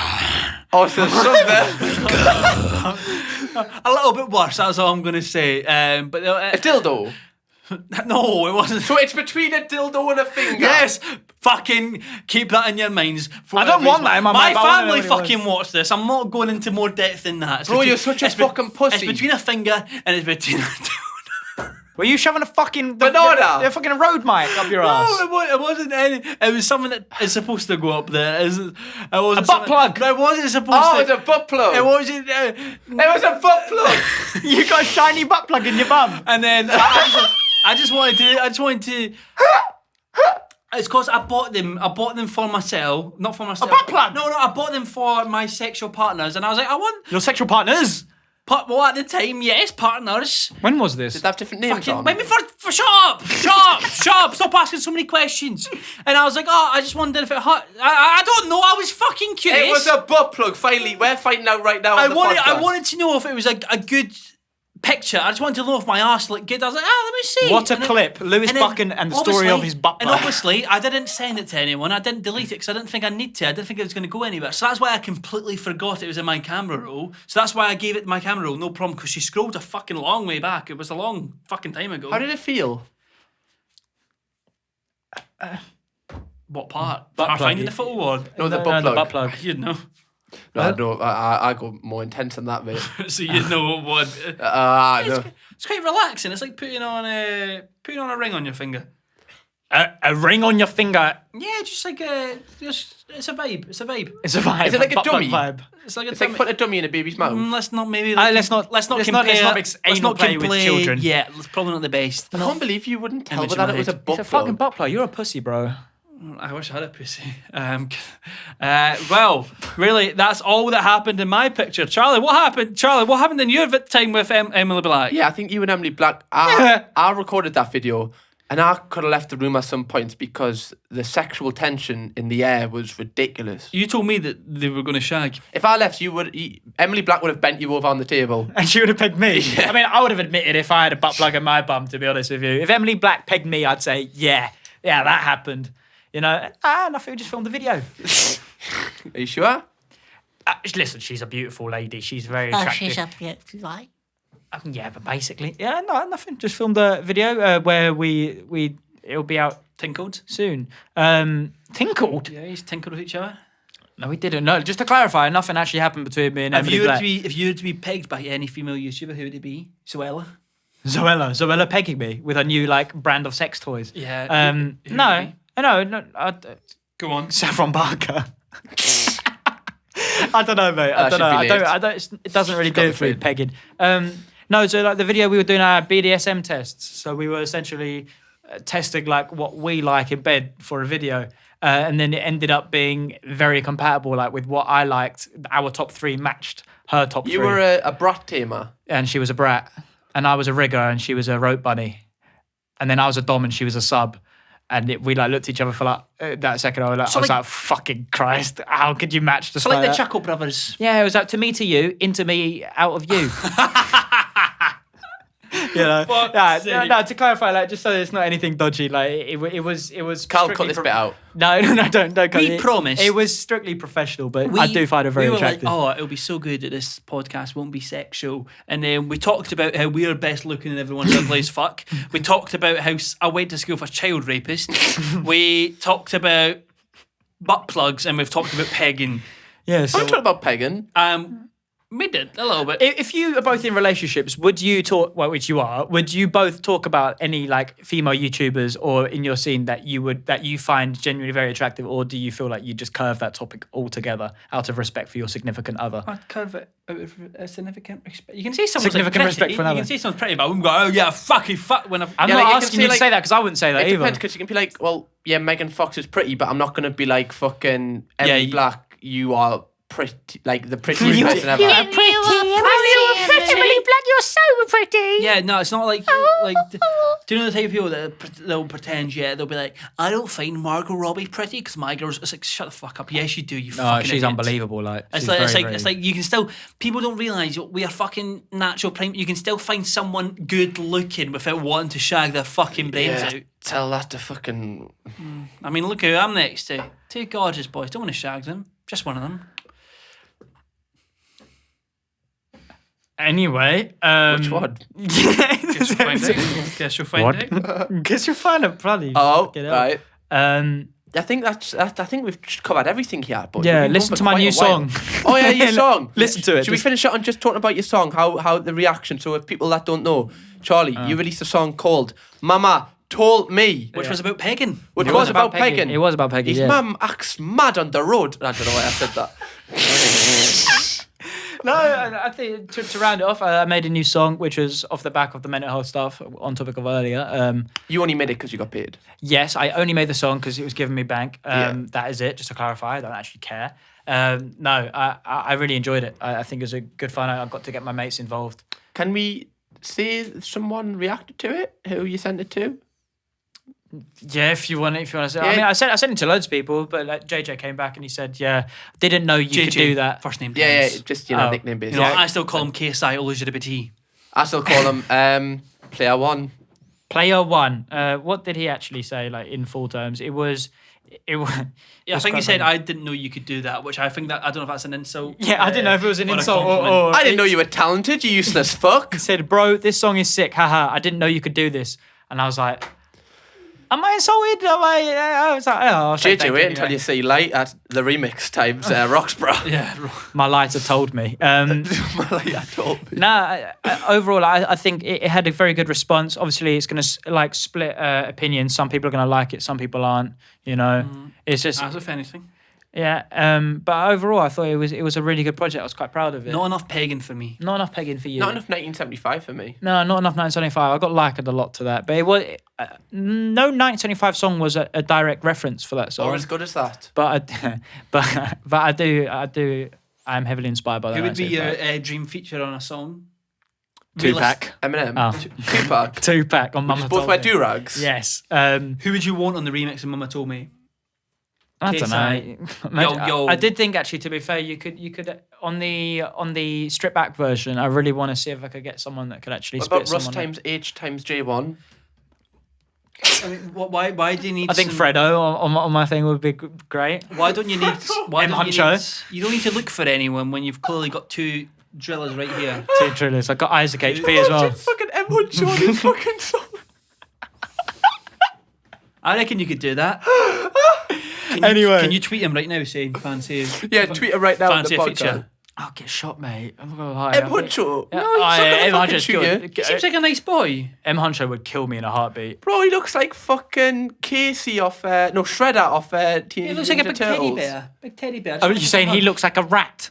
Oh, so there's something. A little bit worse. That's all I'm gonna say. But A dildo. no, it wasn't. So it's between a dildo and a finger. Yes, fucking keep that in your minds. I don't want that in my mind, but I wanna know family what it was. fucking watch this. I'm not going into more depth than that. It's Bro, you're such a fucking pussy. It's between a finger and it's between. Were you shoving a fucking Banana. a fucking road mic up your ass? No, it wasn't any. It was something that is supposed to go up there. It wasn't A butt something- plug. No, it wasn't supposed Oh, to. it's a butt plug. It wasn't. It was a butt plug. You got a shiny butt plug in your bum. And then I just wanted to. It's because I bought them for myself, not for myself. butt plug? No, I bought them for my sexual partners, and I was like, I want. Your sexual partners. Well, at the time, yes, partners. When was this? Did they have different names Fucking, on? wait me for shut up, shut up, stop asking so many questions. And I was like, I just wondered if it hurt. I don't know. I was fucking curious. It was a butt plug. Finally, we're finding out right now. I on the wanted podcast. to know if it was a good picture. I just wanted to know if my arse looked good. I was like, let me see. What a And then- clip. Lewis and then, Buchan and the story of his butt And plug. obviously, I didn't send it to anyone. I didn't delete it because I didn't think I need to. I didn't think it was going to go anywhere. So that's why I completely forgot it was in my camera roll. So that's why I gave it my camera roll. No problem, because she scrolled a fucking long way back. It was a long fucking time ago. How did it feel? What part? Butt Are plug. finding the photo or? No, the butt plug. butt plug. You'd know. No, I go more intense than that, mate. So you'd know what. No. It's quite relaxing. It's like putting on a ring on your finger. A ring on your finger. Yeah, just like it's a vibe. It's a vibe. It's a vibe. Is it like a butt plug dummy? vibe. It's like It's like put a dummy in a baby's mouth. Let's not maybe. Let's not compare. mix anal play with children. Yeah, it's probably not the best. I can't believe you wouldn't tell Image me in that my it was a head. butt It's a fucking plug. butt plug. You're a pussy, bro. I wish I had a pussy. Well, really, that's all that happened in my picture. Charlie, what happened? What happened in your time with Emily Black? Yeah, I think you and Emily Black. I recorded that video, and I could have left the room at some points because the sexual tension in the air was ridiculous. You told me that they were going to shag. If I left, Emily Black would have bent you over on the table. And she would have pegged me. I mean, I would have admitted if I had a butt plug in my bum, to be honest with you. If Emily Black pegged me, I'd say, yeah, that happened. You know, nothing, we just filmed the video. Are you sure? Listen, she's a beautiful lady. She's very attractive. she's a beautiful light. Yeah, but basically, nothing. Just filmed a video where it'll be out Tinkled. soon. Tinkled? Yeah, he's tinkled with each other. No, we didn't. No, just to clarify, nothing actually happened between me and Emily Black. If you were to be pegged by any female YouTuber, who would it be? Zoella? Zoella pegging me with a new like brand of sex toys. Yeah. No. Go on. Saffron Barker. I don't know, mate. I don't know. It doesn't really do it for me, pegging. No, so like the video we were doing our BDSM tests. So we were essentially testing like what we like in bed for a video. And then it ended up being very compatible, like with what I liked. Our top 3 matched her top 3. You were a brat tamer. And she was a brat. And I was a rigger and she was a rope bunny. And then I was a dom and she was a sub. And we like looked at each other for like that second. I was like, fucking Christ, how could you match the So like the Chuckle Brothers. Yeah, it was like to me to you, into me, out of you. You know, no, to clarify, like just so it's not anything dodgy, like it was. Carl, cut this bit out. No, don't cut We it. promised. It was strictly professional, but I do find it very we were attractive. like, oh, it'll be so good that this podcast won't be sexual. And then we talked about how we're best looking and everyone's ugly as fuck. We talked about how I went to school for child rapists. We talked about butt plugs and we've talked about pegging. Yeah, so I'm talking about pegging. We did a little bit. if you are both in relationships, would you talk? Well, which you are. Would you both talk about any like female YouTubers or in your scene that you find genuinely very attractive, or do you feel like you just curve that topic altogether out of respect for your significant other? I'd curve it out of a significant respect. You can say someone's Significant like respect pretty. for another. You can say someone's pretty, but I wouldn't go, oh yeah, fuck when I'm Yeah, not like, you can asking say, you to like- say that because I wouldn't say that It either. depends, because you can be like, well, yeah, Megan Fox is pretty, but I'm not going to be like fucking Emily Black, you are pretty, like the prettiest person ever. You're so pretty. Yeah, no, it's not like do you know the type of people that they'll pretend? Yeah, they'll be like, I don't find Margot Robbie pretty because my girl's. It's like, shut the fuck up. Yes, you do. You No, fucking. she's idiot. unbelievable. Like It's she's like very, it's like you can still. People don't realize we are fucking natural prime. You can still find someone good looking without wanting to shag their fucking brains Yeah, out. tell that to fucking... I mean, look who I'm next to. 2 gorgeous boys. Don't want to shag them. Just one of them. Anyway, Which one? Guess you'll find out. Guess you'll find out. Guess you'll find it, bloody. Oh, fuck it up. right. Um, I think I think we've covered everything here. But Yeah, we've been listen going to for my quite new a while. song. Oh yeah, your song. Listen to it. Should we finish it on just talking about your song? How the reaction? So if people that don't know, Charlie, you released a song called "Mama Told Me," Which was about pegging. which was about pegging. It was about pegging. His Yeah. mum acts mad on the road. I don't know why I said that. No, I think to round it off, I made a new song, which was off the back of the mental health stuff on topic of earlier. You only made it because you got paid. Yes, I only made the song because it was giving me bank. Yeah. That is it, just to clarify. I don't actually care. No, I really enjoyed it. I think it was a good fun. I got to get my mates involved. Can we see someone reacted to it? Who you sent it to? Yeah, if you want to say. Yeah. I mean, I sent it to loads of people, but like JJ came back and he said, yeah, didn't know you could do that. First name. Yeah, James. just Oh. nickname based. You know, Yeah. I still call him KSI LGBT. I still call him Player One. Player one. What did he actually say? Like in full terms, it was. Yeah, I think he said, I didn't know you could do that, which I think that, I don't know if that's an insult. Yeah, I didn't know if it was an or a insult compliment. or I didn't know you were talented, you useless fuck. He said, bro, this song is sick. Haha, I didn't know you could do this. And I was like, am I insulted? I was like, oh, I'll say JJ, thank wait you until anyway. you see Light at the remix times Roxborough. Yeah. My lighter told me. I told me. Overall, I think it had a very good response. Obviously, it's going to like split opinions. Some people are going to like it, some people aren't. You know, it's just As if anything. yeah. But overall, I thought it was a really good project. I was quite proud of it. Not enough pegging for me. Not enough pegging for you. Not enough 1975 for me. No, not enough 1975. I got likened a lot to that, but it was no 1975 song was a direct reference for that song. Or as good as that. But I do. I'm heavily inspired by that. Who would be your 1975. dream feature on a song? Tupac? Eminem. Oh. Tupac. Tupac on Mama Both Told wear Me. do-rags. Yes. Who would you want on the remix of Mama Told Me? I don't know. Imagine- Yo. I did think actually, to be fair, you could on the strip back version. I really want to see if I could get someone that could actually What spit about Russ someone. times H times J1? I mean, why do you need? I think some- Fredo on my thing would be great. Why don't you need? Why M. don't you Huncho. need? You don't need to look for anyone when you've clearly got 2 drillers right here. Two drillers. I got Isaac HP as well. Fucking M. Huncho on his fucking song. I reckon you could do that. Can Anyway. Can you tweet him right now saying fancy? Yeah, tweet it right now on the Fancy a podcast. feature. I'll get shot, mate. I'm not gonna lie. M. Huncho. Yeah, No, he's not M. gonna fucking Huncho's shoot you. He seems like a nice boy. M. Huncho would kill me in a heartbeat. Bro, he looks like fucking Casey off, Shredder off Teenage He looks like a big Ninja teddy Turtles. bear. Big teddy bear. Oh, you're saying he looks like a rat?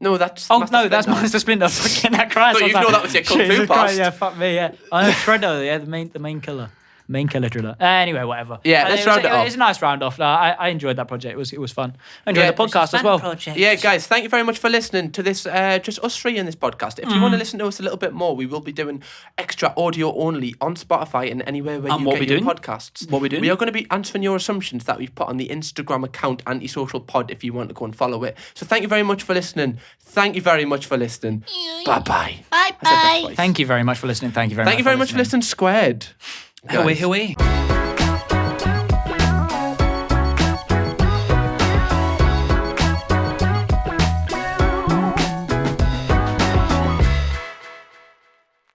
No, that's Oh Master no, that's Splinter. Master Splinter. Fucking that Christ. Thought you know that was your Kung Fu Jesus Christ, past. Yeah, fuck me. Yeah, I'm Shredder. Yeah, the main killer. Main killer driller. Anyway, whatever. Yeah, let's round it off. It's a nice round off. I enjoyed that project. It was fun. I enjoyed the podcast as well. Yeah, guys, thank you very much for listening to this, just us three in this podcast. If you want to listen to us a little bit more, we will be doing extra audio only on Spotify and anywhere where you what get we your doing? podcasts. What we doing? We are going to be answering your assumptions that we've put on the Instagram account, Antisocial Pod, if you want to go and follow it. So thank you very much for listening. Thank you very much for listening. Bye-bye. Bye bye. Thank you very much for listening. Thank you very much. Thank you very much for listening, Squared. Away.